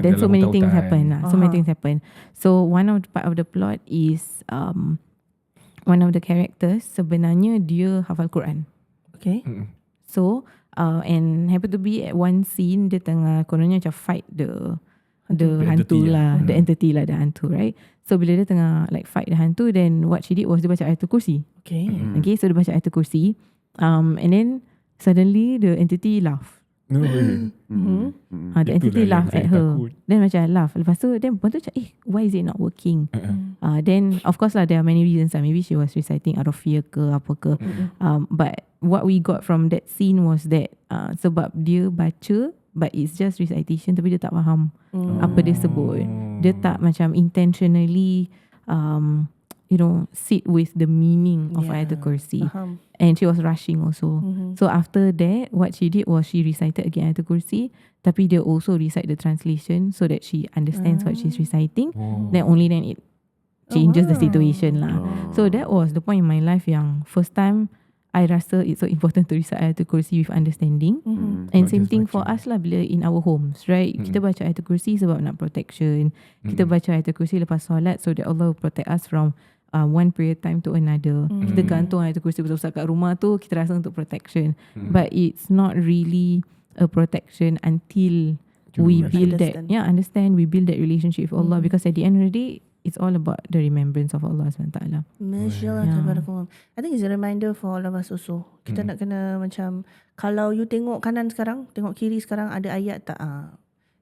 Then so dalam many things hutan. happen. So many things happen. So one of the part of the plot is one of the characters sebenarnya dia hafal Quran. Okay. So And happen to be at one scene dia tengah kononnya macam fight the hantu entity lah, the entity lah, the hantu, right? So bila dia tengah like fight the hantu, then what she did was dia baca Ayatul Kursi. Okay. Okay, so dia baca Ayatul Kursi, and then suddenly the entity laugh. No way. The entity Itulah laugh yang at saya her. takut. Then macam laugh. Lepas tu then perempuan tu macam why is it not working? Then of course lah there are many reasons lah. Maybe she was reciting out of fear ke apa ke. But what we got from that scene was that sebab dia baca but it's just recitation tapi dia tak faham apa dia sebut. Dia tak macam intentionally sit with the meaning of Ayatul Kursi. And she was rushing also. So after that, what she did was she recited again Ayatul Kursi, tapi dia also recite the translation so that she understands what she's reciting. Then only then it changes the situation lah. So that was the point in my life yang first time I rasa it's so important to recite Ayatul Kursi with understanding. And Not same just thing baca. for us lah bila in our homes, right? Kita baca Ayatul Kursi sebab nak protection. Kita baca Ayatul Kursi lepas solat so that Allah will protect us from one period time to another. Kita gantung Ayatul Kursi besar-besar kat rumah tu, kita rasa untuk protection. But it's not really a protection until we build understand. we build that relationship with Allah, because at the end of the day, it's all about the remembrance of Allah SWT. Masya Allah, tabarakallah. I think it's a reminder for all of us also. Kita nak kena macam, kalau you tengok kanan sekarang, tengok kiri sekarang, ada ayat tak?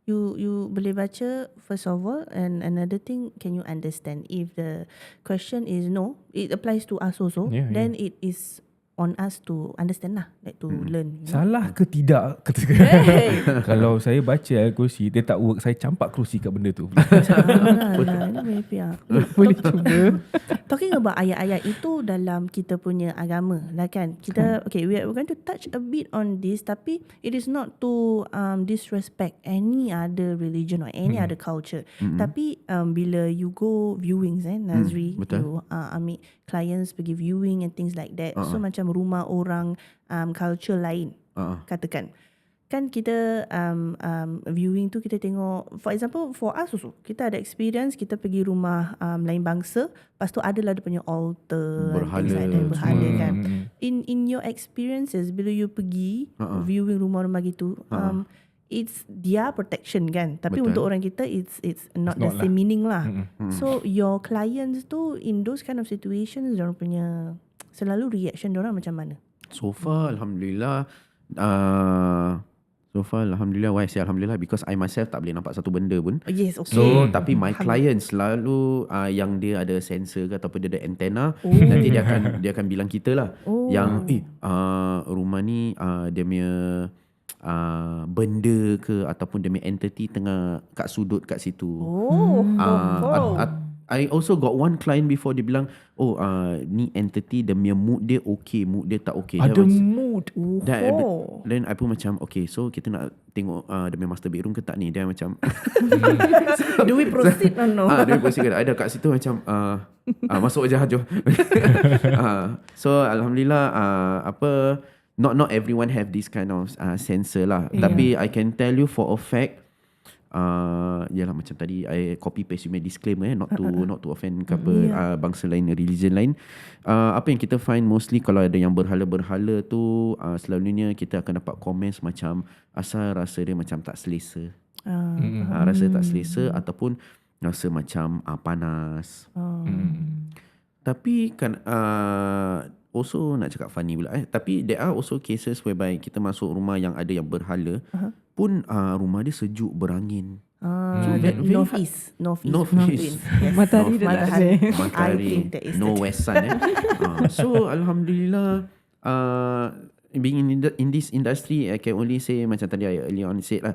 You boleh baca first of all, and another thing, can you understand? If the question is no, it applies to us also, then it is on us to understand lah, like to learn. Salah ke tidak kalau saya baca Al-Kursi dia tak work, saya campak kerusi kat benda tu. Boleh cuba. Talking about ayat-ayat itu dalam kita punya agama lah kan. Kita we're going to touch a bit on this, tapi it is not to disrespect any other religion or any other culture. Tapi bila you go viewings Nazri, you ambil clients pergi viewing and things like that. So macam rumah orang culture lain, katakan kan kita viewing tu kita tengok, for example for us also, kita ada experience kita pergi rumah lain bangsa, lepas tu adalah dia punya altar, berhala kan. In your experiences bila you pergi viewing rumah-rumah gitu, it's their protection kan, tapi untuk orang kita it's not the same meaning lah. So your clients tu in those kind of situations, diorang punya selalu reaction diorang macam mana? So far Alhamdulillah, why I say Alhamdulillah, because I myself tak boleh nampak satu benda pun. Yes, okay. So tapi my clients selalu yang dia ada sensor ke ataupun dia ada antena, nanti dia akan bilang kita lah yang rumah ni dia punya benda ke ataupun dia punya entity tengah kat sudut kat situ. I also got one client before, dia bilang ni entity dia punya mood dia okay, mood dia tak okay. Ada mood. Then I pun macam okay, so kita nak tengok dia punya master bedroom ke tak ni. Dia macam do we proceed or no? Do we proceed ke tak? Ada kat situ macam masuk je jom. So Alhamdulillah not everyone have this kind of sensor lah. Tapi I can tell you for a fact, yalah macam tadi I copy paste you disclaimer not to offend ke apa bangsa lain, religion lain. Apa yang kita find mostly kalau ada yang berhala-berhala tu, selalunya kita akan dapat komen macam asal rasa dia macam tak selesa. Rasa tak selesa ataupun rasa macam panas. Tapi kan also nak cakap funny pula tapi there are also cases whereby kita masuk rumah yang ada yang berhala pun rumah dia sejuk, berangin. Northeast. Matahari dia tak ada. Matahari, no west sun. So Alhamdulillah, being in this industry, I can only say macam tadi I earlier on said lah,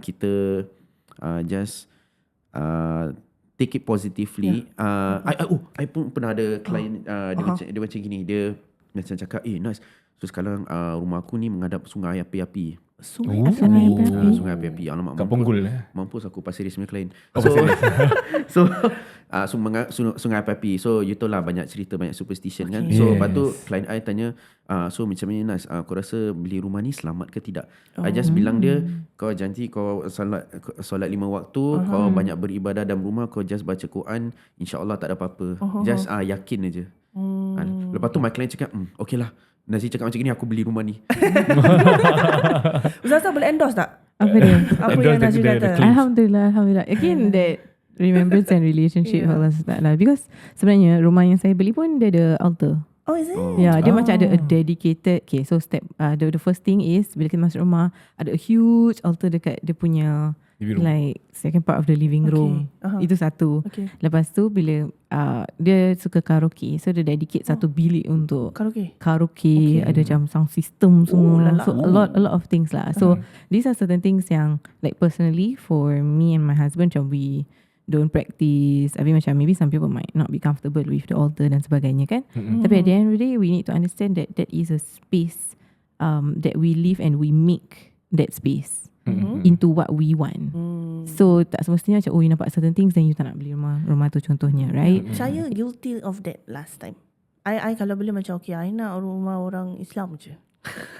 kita just take it positively. I pun pernah ada client dia macam gini, dia macam cakap Nas, so sekarang rumah aku ni menghadap sungai api-api. Sungai api-api. Alamak, kat Punggol mampus aku Pasir Ris punya client. Sungai api-api. So you tahu lah banyak cerita, banyak superstition kan. So lepas tu client I tanya, so macam ni Nas, kau rasa beli rumah ni selamat ke tidak? I just bilang dia, kau janji kau solat 5 waktu, kau banyak beribadah dalam rumah, kau just baca Quran, insya-Allah tak ada apa-apa. Just yakin aja. Lepas tu my client cakap, okay lah, Nazri cakap macam gini, aku beli rumah ni. Ustazah boleh endorse tak? Apa dia? Apa Endorse yang the- Nazri the- kata? the claim. Alhamdulillah. Again, that remembrance and relationship Allah SWT. Because sebenarnya rumah yang saya beli pun dia ada altar. Oh, is it? Ya, dia macam ada a dedicated. Okay, so step the first thing is bila kita masuk rumah ada a huge altar dekat dia punya Living room. like second part of the living room. Itu satu. Okay. Lepas tu bila dia suka karaoke, so dia dedicate satu bilik untuk Karaoke. karaoke, ada macam sound system semua. lala. So a lot of things lah. So these are certain things yang like personally for me and my husband macam we don't practice. I mean macam maybe some people might not be comfortable with the altar dan sebagainya kan. Tapi at the end of the day we need to understand that that is a space that we live and we make that space into what we want. So tak semestinya macam you nampak certain things then you tak nak beli rumah tu contohnya, right? Saya guilty of that last time. I kalau boleh macam okay, I nak rumah orang Islam je.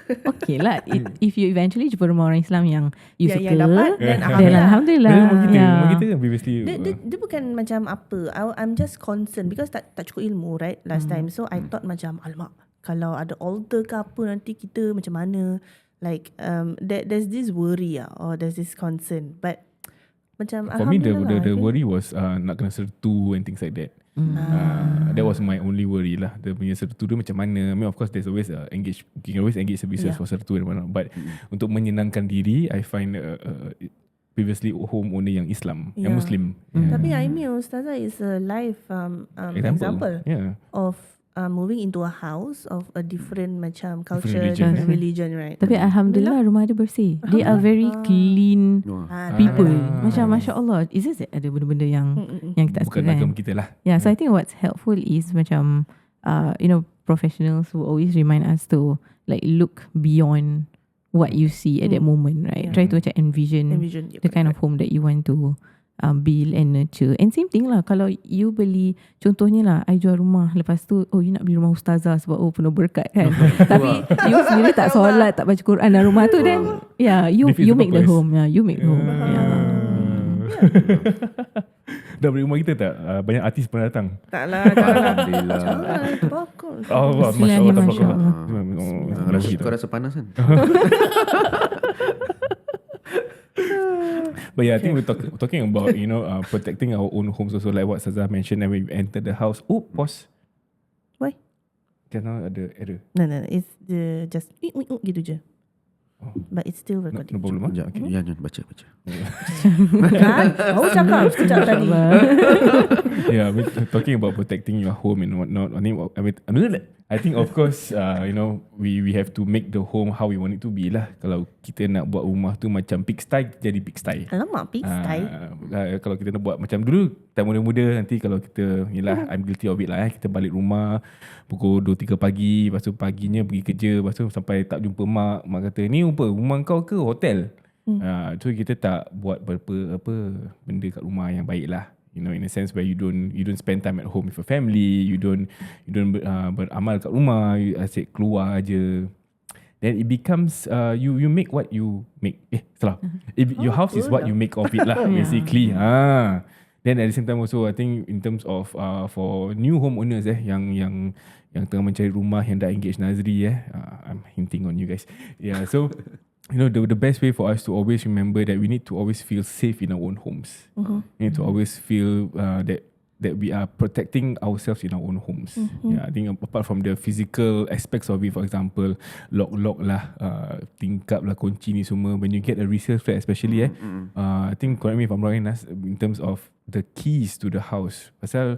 Okay lah. If you eventually jumpa rumah orang Islam yang you suka, yang dapat, then then alhamdulillah. alhamdulillah. Rumah kita kan previously. Dia bukan macam apa. I'm just concerned because tak cukup ilmu right last time. So I thought macam alamak kalau ada altar ke apa nanti kita macam mana. Like there's this worry or there's this concern. But macam For me the alhamdulillah, worry was nak kena sertu and things like that. That was my only worry lah. Dia punya sertu dia macam mana. I mean of course there's always you can always engage services for sertu and whatnot. But untuk menyenangkan diri, I find previously home owner yang Islam, yang Muslim. Tapi Aimi Ustazah is a live example Yeah. of moving into a house of a different macam culture religion, and religion, right? Tapi alhamdulillah rumah dia bersih. They are very clean people. Macam Masya Allah. Is it ada benda-benda yang kita tak Bukan suka agama kan? kita lah. Yeah, so I think what's helpful is macam professionals who always remind us to like look beyond what you see at that moment, right? Try to macam envision Yep, the kind of home that you want to build and nurture. And same thing lah, kalau you beli, contohnya lah, I jual rumah, lepas tu you nak beli rumah ustazah sebab penuh berkat kan. Tapi you sendiri tak solat, tak baca Quran dalam rumah tu, then you Defeats the make the purpose. home. You make the home. Dah beli rumah kita tak? Banyak artis pernah datang. Taklah. Alhamdulillah. Bagus. Allah, Masya Bismillah, Allah. Masya Allah. Kau rasa panas kan? But yeah, I think we're talking about protecting our own homes also, like what Sazah mentioned. And when we enter the house, pause. Why? Just now ada error. No, it's just gitu je. But it's still No recording. problem. Sekejap, okay. Ya, baca. Kan? Baru cakap sekejap tadi. Yeah, we're talking about protecting your home and whatnot. I think of course, we have to make the home how we want it to be lah. Kalau kita nak buat rumah tu macam pigsty, jadi pigsty. Alamak, pigsty. Kalau kita nak buat macam dulu, time muda-muda, nanti kalau kita, I'm guilty of it lah. Kita balik rumah pukul 2-3 pagi, lepas tu paginya pergi kerja, lepas tu sampai tak jumpa mak. Mak kata, ni rumah kau ke hotel? So kita tak buat apa benda kat rumah yang baik lah. In a sense where you don't spend time at home with your family, you don't beramal kat rumah, you asyik keluar aje. Then it becomes you make what you make. Your house is what you make of it lah, basically. Then at the same time also, I think in terms of for new homeowners yang tengah mencari rumah, yang dah engage Nazri I'm hinting on you guys. Yeah, so the best way for us to always remember that we need to always feel safe in our own homes. We need to always feel that we are protecting ourselves in our own homes. Yeah, I think apart from the physical aspects of it, for example, lock lah, tingkap lah, kunci ni semua. When you get a resale flat especially, I think, correct me if I'm wrong, Nas, in terms of the keys to the house. Pasal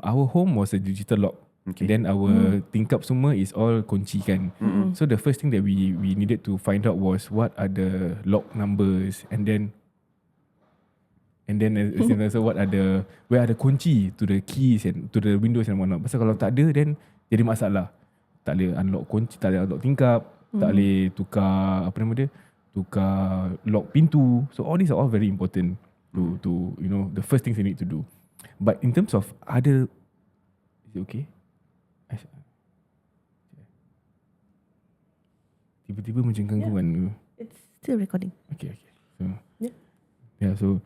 our home was a digital lock. Okay. Then our tingkap semua is all kunci kan. So the first thing that we needed to find out was what are the lock numbers, and then so what are where are the kunci to the keys and to the windows and whatnot. Pasal kalau tak ada, then jadi masalah. Tak boleh unlock kunci, tak boleh unlock tingkap, tak boleh tukar tukar lock pintu. So all these are all very important to the first things you need to do. But in terms of other, is it okay? Tiba-tiba macam gangguan. It's still recording. Okay. So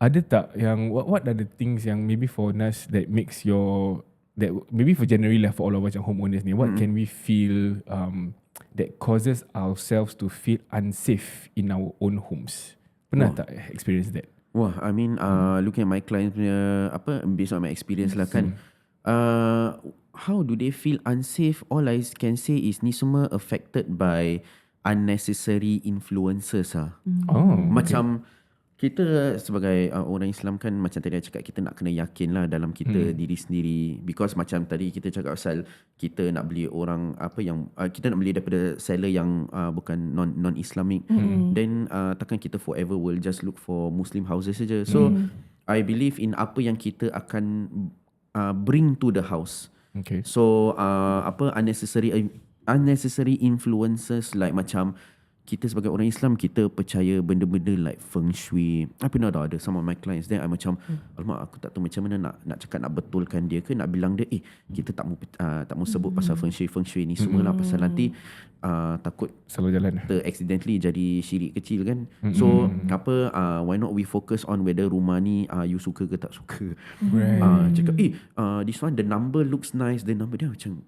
ada tak yang what are the things yang maybe for Nas that makes your that maybe for generally lah, for all of us yang homeowners ni, what can we feel that causes ourselves to feel unsafe in our own homes? Pernah tak experience that? Wah, I mean, looking at my clients punya based on my experience lah kan. How do they feel unsafe? All I can say is ni semua affected by unnecessary influences lah. Macam kita sebagai orang Islam kan, macam tadi I cakap, kita nak kena yakin lah dalam kita diri sendiri. Because macam tadi kita cakap pasal kita nak beli orang kita nak beli daripada seller yang bukan non-Islamic. Then takkan kita forever will just look for Muslim houses saja. So I believe in apa yang kita akan bring to the house. Okay. So unnecessary influences like macam kita sebagai orang Islam, kita percaya benda-benda like feng shui. I pernah ada some of my clients then I macam alamak, aku tak tahu macam mana nak cakap, nak betulkan dia ke, nak bilang dia kita tak mau sebut pasal feng shui ni semualah pasal nanti takut selalu jalan accidentally jadi syirik kecil kan. So why not we focus on whether rumah ni you suka ke tak suka. Cakap this one the number looks nice, the number dia macam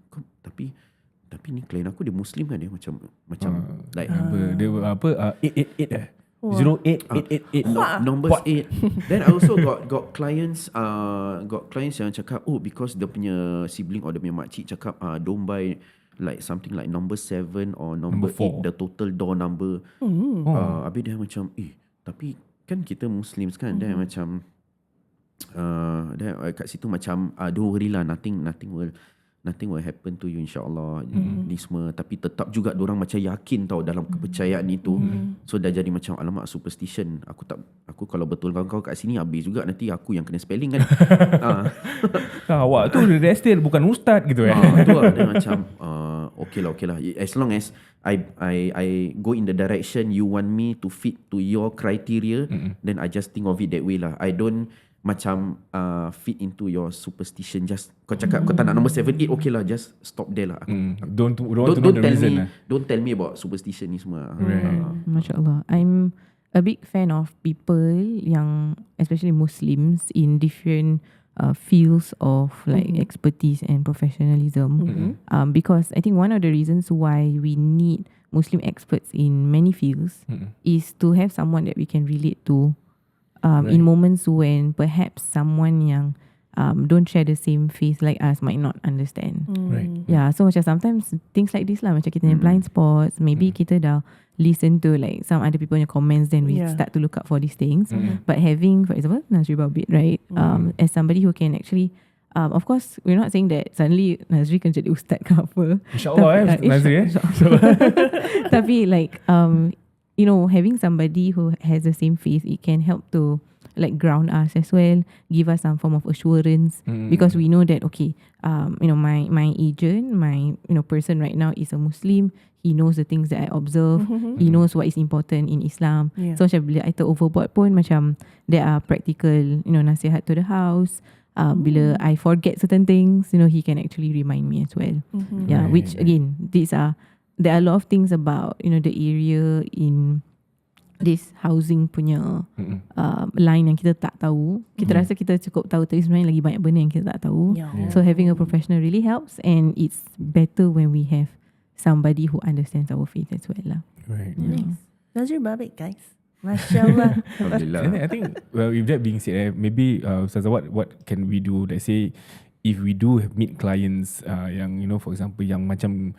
tapi ni klien aku dia Muslim kan, dia macam like dia 888 08888 numbers 8. Then I also got clients yang cakap because dia punya sibling or dia punya makcik cakap don't buy like something like number 7 or number 8, the total door number. Habis dia macam tapi kan kita Muslims kan, dia macam dia kat situ macam don't worry lah, nothing will happen to you insyaAllah. Ni semua. Tapi tetap juga diorang macam yakin tau dalam kepercayaan itu. So dah jadi macam alamak superstition. Aku kalau betul kau kat sini habis juga, nanti aku yang kena spelling kan. Awak tu restil bukan ustaz gitu Itu lah. Dia macam okay lah. As long as I go in the direction you want me to fit to your criteria, then I just think of it that way lah. I don't macam fit into your superstition. Just kau cakap kau tak nak number 7, 8, okay lah, just stop there lah. Don't know the reason. Don't tell me about superstition ni semua. Masya Allah. I'm a big fan of people yang especially Muslims in different fields of like expertise and professionalism. Because I think one of the reasons why we need Muslim experts in many fields is to have someone that we can relate to. In moments when perhaps someone yang don't share the same faith like us might not understand. Right. Yeah, so macam sometimes things like this lah, macam kita punya blind spots, maybe kita dah listen to like some other people punya comments, then we start to look up for these things. But having, for example, Nazri Babit, right, as somebody who can actually of course, we're not saying that suddenly Nazri kan jadi ustaz ke apa. InsyaAllah Nazri Tapi like you know, having somebody who has the same faith, it can help to like ground us as well, give us some form of assurance, because we know that okay, you know, my agent, my person right now is a Muslim. He knows the things that I observe. He knows what is important in Islam. So macam bila I overboard pun macam there are practical nasihat to the house. Bila I forget certain things, he can actually remind me as well. Yeah, which again, there are a lot of things about the area in this housing punya line yang kita tak tahu. Kita rasa kita cukup tahu, tapi sebenarnya lagi banyak benda yang kita tak tahu. So having a professional really helps, and it's better when we have somebody who understands our faith as well lah. Right. Nazri Babit, guys. Masya Allah. I think with that being said, maybe Ustazah, what can we do? Let's say if we do meet clients yang for example yang macam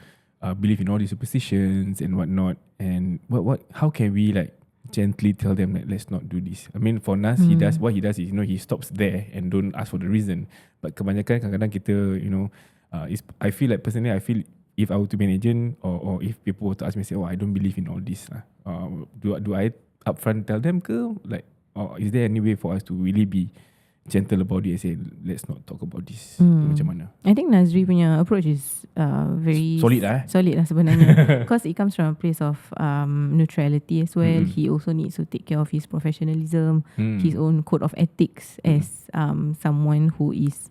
believe in all these superstitions and whatnot, and how can we like gently tell them that let's not do this? I mean, for Nas, what he does is he stops there and don't ask for the reason. But kebanyakan kadang-kadang kita I feel like personally, if I were to be an agent, or if people were to ask me, say, I don't believe in all this, do I upfront tell them ke, like, or is there any way for us to really be gentle about it and say let's not talk about this? Macam mana? I think Nazri punya approach is very solid lah sebenarnya, because it comes from a place of neutrality as well. He also needs to take care of his professionalism, his own code of ethics as someone who is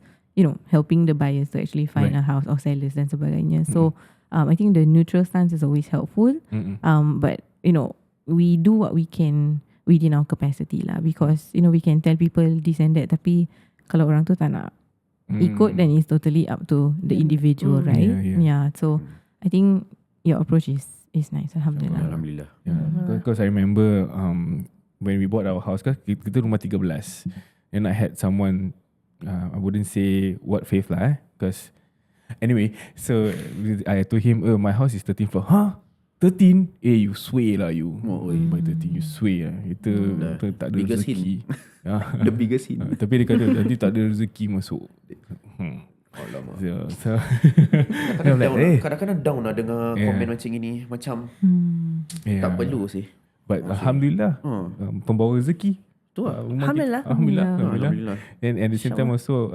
helping the buyers to actually find a house or sellers dan sebagainya. So I think the neutral stance is always helpful. But we do what we can within our capacity lah, because we can tell people this and that, tapi kalau orang tu tak nak ikut, then it's totally up to the individual, right? Yeah. So I think your approach is nice. Alhamdulillah. Alhamdulillah. Because I remember when we bought our house, kan kita rumah 13, and I had someone, I wouldn't say what faith lah, because anyway, so I told him, my house is 13th floor. Huh? 13? You sway lah you. By 13 you sway lah. Itu tak ada Biggest rezeki. The biggest hint. Tapi dia kata nanti tak ada rezeki masuk. Alamak. So Kadang-kadang down lah dengar komen macam ini. Macam tak perlu sih. But Alhamdulillah, pembawa rezeki. Tu lah. Alhamdulillah. And at the same time also,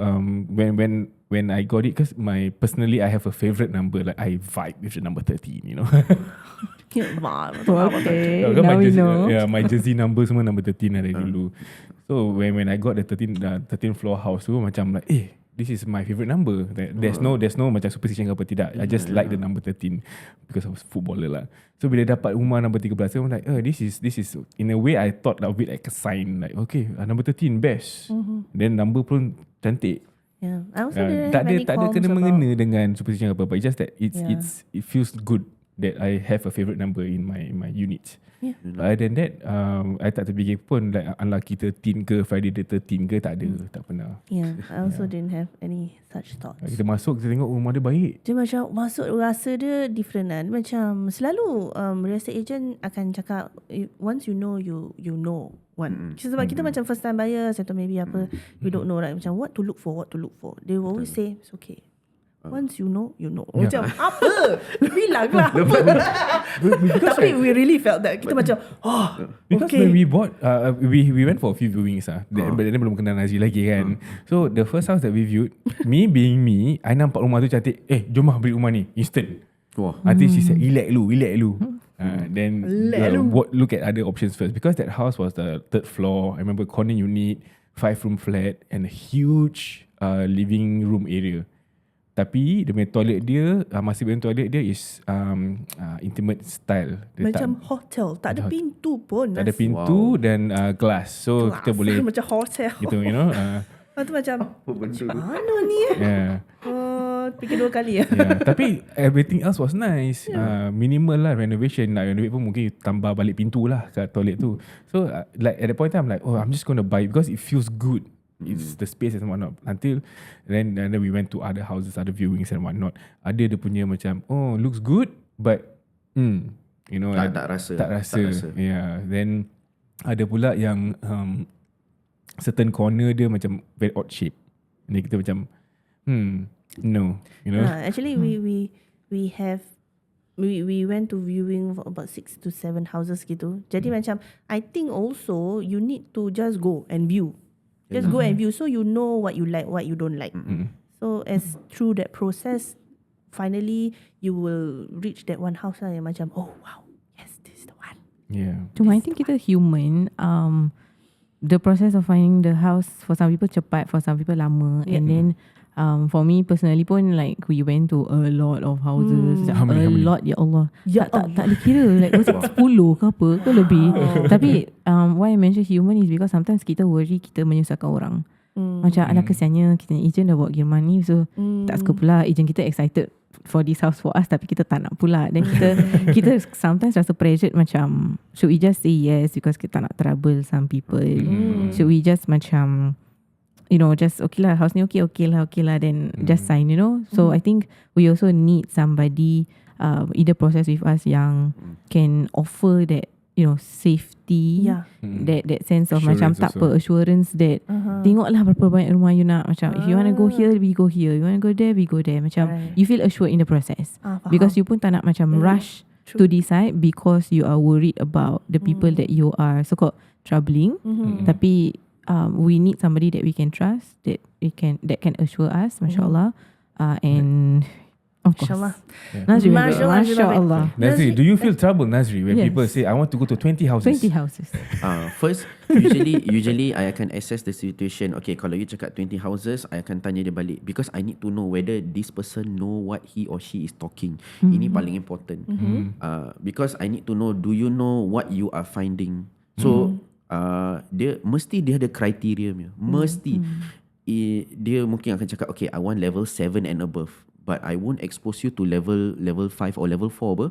when I got it, because personally I have a favorite number. Like I vibe with the number 13, you know. Okay, Kan now we jersey, know. my jersey number semua number 13 dari dulu. So when I got the 13 floor house tu, macam like, this is my favorite number. There's no macam superstition ke apa, tidak. I just like the number 13 because I was footballer lah. So bila dapat rumah number 13, I'm like, this is in a way I thought of it like a sign, like okay, number 13 best. Then number pun cantik. Yeah, I also didn't tak have any ada qualms kena about- mengena dengan superstition ke apa. It's just that it feels good that I have a favorite number in my unit. Yeah. Other than that, I tak terfikir pun like unlucky 13 ke, Friday the 13 ke, tak ada, tak pernah. Yeah, I also didn't have any such thoughts. Kita masuk, kita tengok rumah dia baik. Dia macam masuk rasa dia different kan. Macam selalu real estate agent akan cakap once you know you know one. Sebab kita macam first time buyers atau maybe apa, we don't know right, macam what to look for. They will always say it's okay. Once you know. Macam apa? Bilang lah. Tapi we really felt that. Kita macam Because okay. when we bought, we went for a few viewings but then belum kenal Nazri lagi kan. So the first house that we viewed, me being me, I nampak rumah tu cantik. Jom lah beli rumah ni instant. Wah. I think she said relax lu. Then look at other options first, because that house was the 3rd floor. I remember corner unit, 5-room flat and a huge living room area. Tapi dia punya toilet dia, masih punya toilet dia is intimate style. Dia Macam hotel. Tak ada pintu pun. tak ada pintu dan glass. So Glass. kita boleh Macam hotel. gitu, you know. Lepas tu macam mana ni Yeah. Fikir 2 kali ya. Yeah. Tapi everything else was nice. Minimal lah renovation. Nak renovate pun mungkin tambah balik pintu lah kat toilet tu. So like at that point in time, I'm like, I'm just going to buy it because it feels good. It's the space and whatnot. Until then we went to other houses, other viewings and whatnot. Ada dia punya macam, looks good, but you know, Tak rasa. Yeah. Then ada pula yang certain corner dia macam very odd shape. Jadi kita macam no, you know. Actually we went to viewing for about 6 to 7 houses gitu. Jadi macam I think also you need to just go and view. Just go and view so you know what you like, what you don't like. So as through that process, finally you will reach that one house lah yang macam wow, yes, this is the one. Yeah. Cuma I think kita human, the process of finding the house for some people cepat, for some people lama, and then for me personally pun, like we went to a lot of houses. How many? Lot, ya Allah. Ya tak dikira, like was it 10 ke apa ke lebih. Tapi why I mention human is because sometimes kita worry kita menyusahkan orang. Macam alah kesiannya kita agent dah buat kiriman ni, so tak suka pula agent kita excited for this house for us tapi kita tak nak pula. Then kita sometimes rasa pressured macam should we just say yes because kita tak nak trouble some people. Should we just macam just okay lah, house ni okay lah, then just sign, So I think we also need somebody either process with us yang can offer that safety, that sense of Assurance macam tak also. apa, assurance that tengoklah berapa banyak rumah you nak, macam if you want to go here we go here, you want to go there we go there, macam you feel assured in the process because you pun tak nak macam rush to decide because you are worried about the people that you are so called troubling. Tapi we need somebody that we can trust, that can assure us, mashallah, and of course, Mashallah. Nazri, Mashallah. mashallah. Nazri, do you feel trouble, Nazri, when Yes. people say I want to go to 20 houses? 20 houses. First, usually I akan assess the situation. Okay, kalau you cakap 20 houses, I akan tanya dia balik because I need to know whether this person know what he or she is talking. Ini paling important. Because I need to know, do you know what you are finding? So dia mesti dia ada kriteria dia. Mesti. dia mungkin akan cakap, okay, I want level 7 and above, but I won't expose you to level 5 or level 4 apa.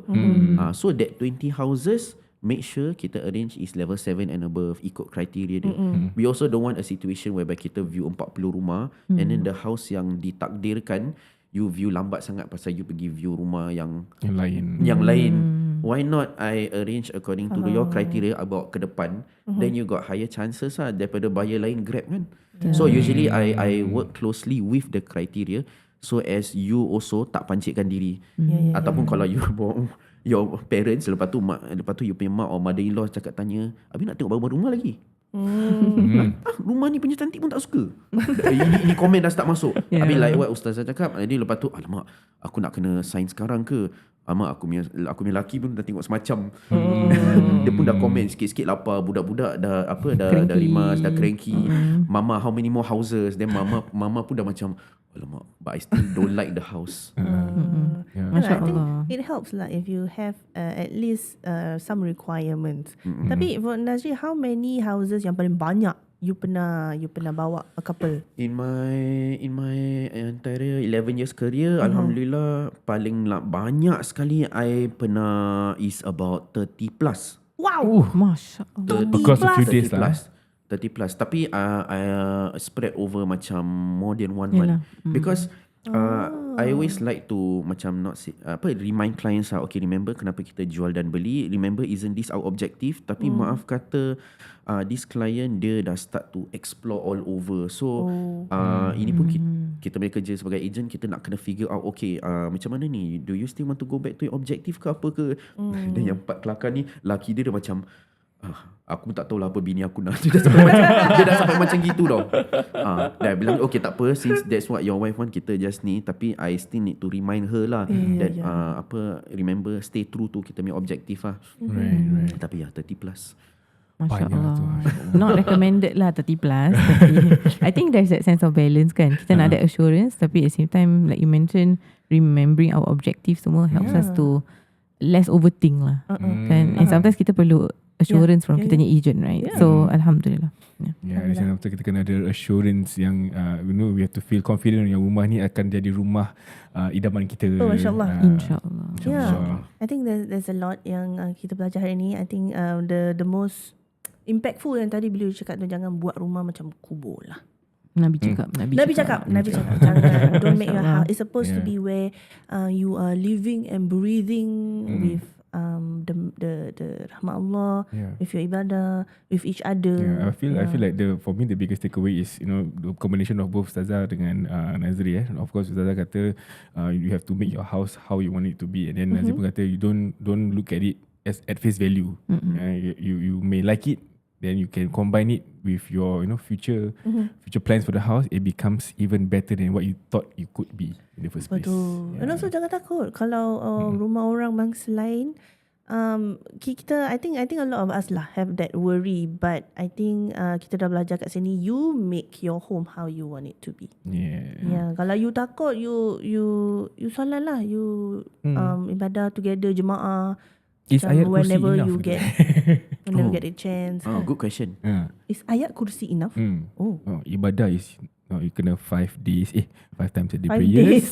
So that 20 houses, make sure kita arrange is level 7 and above, ikut kriteria dia. We also don't want a situation whereby kita view 40 rumah and then the house yang ditakdirkan you view lambat sangat pasal you pergi view rumah yang lain. Why not I arrange according to your criteria, about ke depan, then you got higher chances lah daripada buyer lain grab kan. So usually I work closely with the criteria so as you also tak pancitkan diri. Ataupun kalau you bawa your parents, lepas tu you punya mak or mother-in-law cakap tanya, habis nak tengok baru rumah lagi. Rumah ni punya cantik pun tak suka. Ini komen dah start masuk. Habis like what Ustazah cakap, dia lepas tu, alamak, aku nak kena sign sekarang ke? Alamak, aku punya lelaki pun dah tengok semacam. Dia pun dah komen sikit-sikit lapar. Budak-budak dah rimas, dah cranky. Mama, how many more houses? Then mama pun dah macam, alamak, but I still don't like the house. I think it helps lah if you have at least some requirements. Tapi for Nazri, how many houses yang paling banyak you pernah bawa a couple? In my entire 11 years career, alhamdulillah paling banyak sekali I pernah is about 30 plus. Wow, Masya Allah. Because a few days lah. 30 plus. Tapi I spread over macam more than 1 month. Because I always like to macam not say, remind clients lah, okay, remember kenapa kita jual dan beli, remember isn't this our objective, tapi maaf kata this client dia dah start to explore all over. So ini pun kita punya kerja sebagai agent, kita nak kena figure out, okay, macam mana ni, do you still want to go back to your objective ke apa ke. Dan yang part kelakar ni, laki dia macam, aku tak tahulah apa bini aku nak. Dia dah sampai macam gitu tau. Dah bilang, okay, tak apa, since that's what your wife want, kita just ni. Tapi I still need to remind her lah that remember, stay true to kita punya objektif lah. Right. Tapi 30 plus. Masya Allah. Not recommended lah 30 plus. I think there's that sense of balance kan. Kita nak ada assurance, tapi at the same time, like you mentioned, remembering our objective semua helps us to less overthink lah. Kan? And sometimes kita perlu assurance from kita punya agent, right? So alhamdulillah. Di sana betul kita kena ada assurance yang we have to feel confident yang rumah ni akan jadi rumah idaman kita. Oh, masya-Allah. InsyaAllah. I think there's a lot yang kita belajar hari ni. I think the most impactful yang tadi beliau cakap tu, jangan buat rumah macam kubur lah. Nabi cakap. Jangan, don't make your house. It's supposed to be where you are living and breathing with the rahmat Allah, with your ibadah, with each other. I feel like for me the biggest takeaway is the combination of both Ustazah dengan Nazri. Of course Ustazah kata you have to make your house how you want it to be, and then Nazri pun kata you don't look at it as at face value. You may like it, then you can combine it with your future plans for the house. It becomes even better than what you thought you could be in the first place. Betul. And also jangan takut kalau rumah orang bangsa lain. I think a lot of us lah have that worry, but I think kita dah belajar kat sini, you make your home how you want it to be. Kalau you takut, you solat lah, you ibadah together jemaah. Is ayat kursi whenever enough? you get whenever get a chance. Good question. Is ayat kursi enough? Ibadah is you kena 5 days 5 times a day 5 prayers.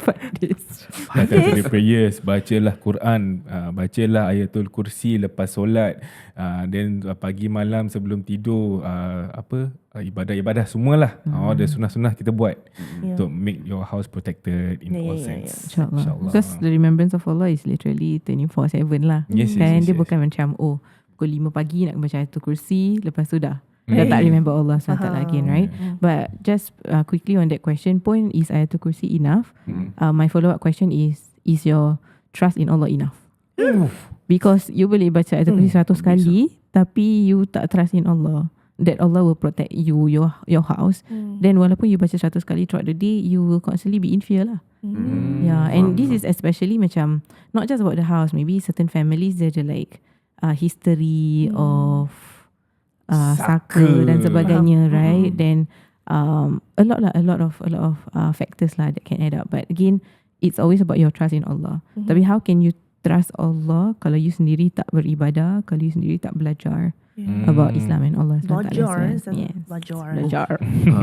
5 days. 5 times a day prayers. Bacalah Quran, bacalah ayatul kursi lepas solat, then pagi malam sebelum tidur, ibadah-ibadah semualah. The sunnah-sunnah kita buat to make your house protected in all sense. InsyaAllah. Because the remembrance of Allah is literally 24/7 lah. Yes, Dia bukan macam pukul 5 pagi nak baca ayatul kursi, lepas tu dah tak remember Allah SWT again, right? But just quickly on that question point, is ayatul kursi enough? My follow-up question is your trust in Allah enough? Because you boleh baca ayatul kursi 100 kali, tapi you tak trust in Allah that Allah will protect you, your house. Then walaupun you baca 100 kali throughout the day, you will constantly be in fear lah. And this is especially macam not just about the house. Maybe certain families they ada like history of saka dan sebagainya, right? Then a lot of factors lah that can add up. But again, it's always about your trust in Allah. Tapi how can you trust Allah kalau you sendiri tak beribadah, kalau you sendiri tak belajar about Islam and Allah SWT. Belajar, as well. Yes. Belajar.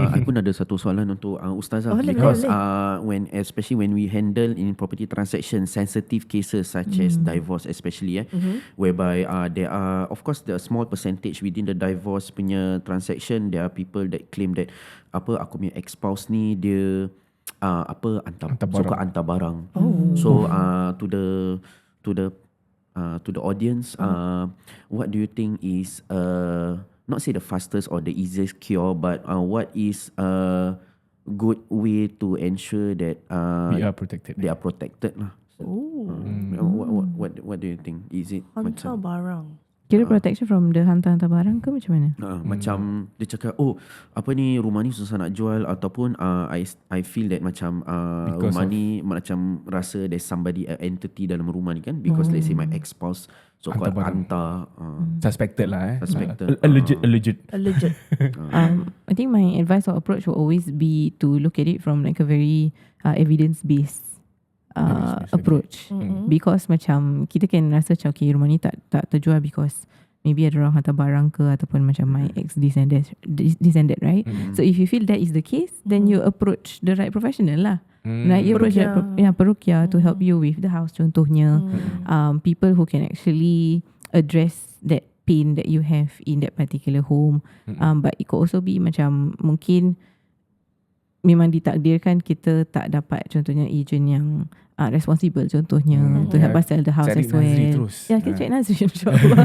I pun ada satu soalan untuk Ustazah, Boleh, because boleh. especially when we handle in property transaction sensitive cases such as divorce especially whereby there are of course the small percentage within the divorce punya transaction, there are people that claim that aku punya ex-spouse ni dia hantar barang. So to the audience, what do you think is not say the fastest or the easiest cure, but what is a good way to ensure that We are protected. they are protected lah. What do you think? Is it Hantar macam barang. Kira protection from the hantar-hantar barang ke macam mana? macam dia cakap apa ni, rumah ni susah nak jual, ataupun I feel that macam rumah ni macam rasa there's somebody, entity dalam rumah ni kan, because let's say my ex-spouse so called hantar Suspected lah. Suspected. Alleged. I think my advice or approach will always be to look at it from like a very evidence-based approach. Because macam kita can rasa macam okay, rumah ni tak terjual because maybe ada orang hantar barang ke, ataupun macam my ex this and that, right? So if you feel that is the case, then you approach the right professional lah. Right, you approach peruqyah to help you with the house contohnya. People who can actually address that pain that you have in that particular home. But it could also be macam mungkin memang ditakdirkan kita tak dapat contohnya agent yang responsible contohnya to help us sell the house Cari as well. Nazri terus. Kita cari Nazri insyaAllah.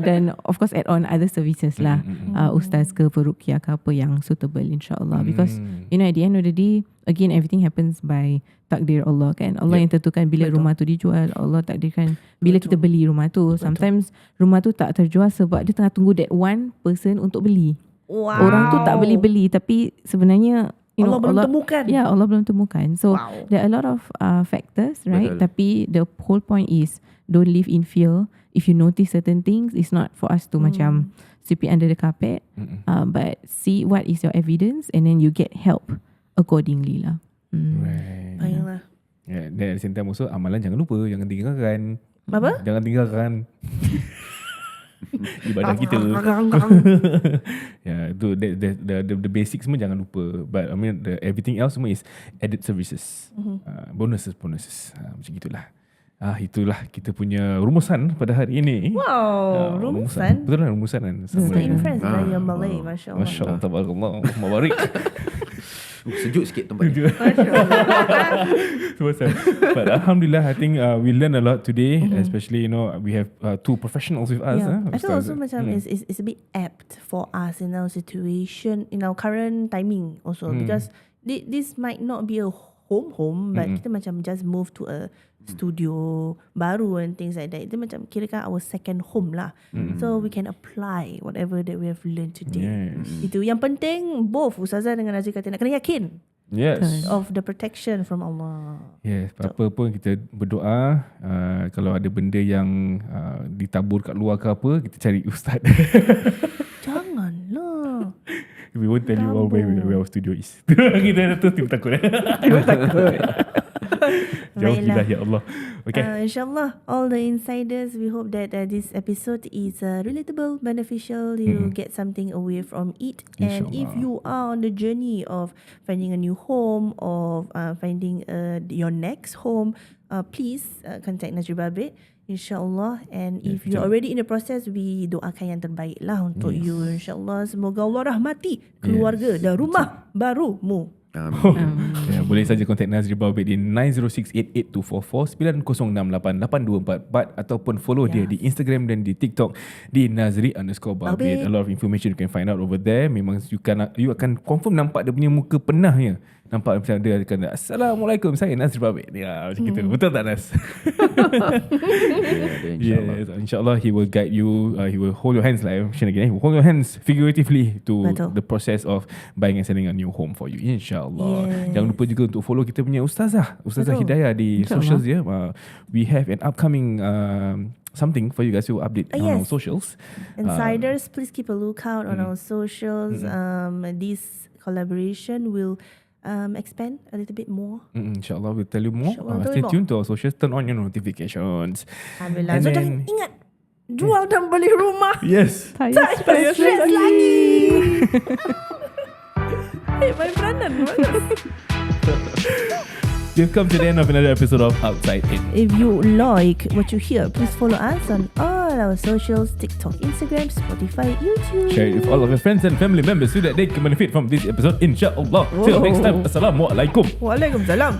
Dan of course add on other services lah. Ustaz ke, peruqyah ke, apa yang suitable insyaAllah. Because you know at the end of the day, again everything happens by takdir Allah kan. Allah yang tentukan bila rumah tu dijual. Allah takdirkan bila kita beli rumah tu. Sometimes rumah tu tak terjual sebab dia tengah tunggu that one person untuk beli. Wow. Orang tu tak beli tapi sebenarnya Allah belum temukan. Ya, Allah belum temukan. So there are a lot of factors, right? Betul. Tapi the whole point is don't live in fear. If you notice certain things, it's not for us to macam sweep it under the carpet. But see what is your evidence and then you get help accordingly lah. Right. Baiklah. Yeah, then at the same time also amalan jangan lupa, jangan tinggalkan. Apa? Jangan tinggalkan ibadah kita. Ya, itu the basics semua jangan lupa. But I mean everything else semua is added services. Bonuses. Macam gitulah. Itulah kita punya rumusan pada hari ini. Wow, rumusan. Betul lah rumusan kan. Stay in France lah yang Malay, Masya Allah. Masya Allah, tabarakallah, mabarik. Sejuk sikit tempat ni. But Alhamdulillah, I think we learn a lot today, especially we have two professionals with us. I thought also macam it's a bit apt for us in our situation, in our current timing also, because this might not be a home, but kita macam just move to a studio baru and things like that. Itu macam kirakan our second home lah. So we can apply whatever that we have learned today. Itu yang penting, both Ustazah dengan Nazri kata nak kena yakin of the protection from Allah. Yes, apa pun kita berdoa. Kalau ada benda yang ditabur kat luar ke apa, kita cari ustaz. Janganlah. We won't tell you all where our studio is. Kita terus tiba takut. Jauhilah ya Allah. Okay. InsyaAllah, all the insiders, we hope that this episode is relatable, beneficial. You get something away from it. And if you are on the journey of finding a new home or finding your next home, please contact Nazri Babit, InsyaAllah. And if you're already in the process, we doakan yang terbaik lah untuk you, InsyaAllah. Semoga Allah rahmati keluarga dan rumah barumu. Boleh saja contact Nazri Babit di 906882449068824 ataupun follow dia di Instagram dan di TikTok di Nazri_Babit. A lot of information you can find out over there. Memang you akan confirm nampak dia punya muka penahnya. Nampak macam dia akan Assalamualaikum, saya Nazri Babit. Ya, macam gitu. Betul tak, Naz? InsyaAllah. InsyaAllah he will guide you. He will hold your hands, like I mentioned again. He will hold your hands figuratively to the process of buying and selling a new home for you, InsyaAllah. Jangan lupa juga untuk follow kita punya Ustazah Hidayah di socials dia. We have an upcoming something for you guys to update on our socials. Insiders, please keep a lookout on our socials. This collaboration will expand a little bit more. InsyaAllah we'll tell you more. Stay tuned to our socials. Turn on your notifications. Alhamdulillah. So jangan ingat Jual dan beli rumah. Yes. Tak Tak payah stress lagi. My peranan bagus. We've come to the end of another episode of Outside In. If you like what you hear, please follow us on all our socials, TikTok, Instagram, Spotify, YouTube. Share it with all of your friends and family members so that they can benefit from this episode, insyaAllah. Till next time, Assalamualaikum. Waalaikumsalam.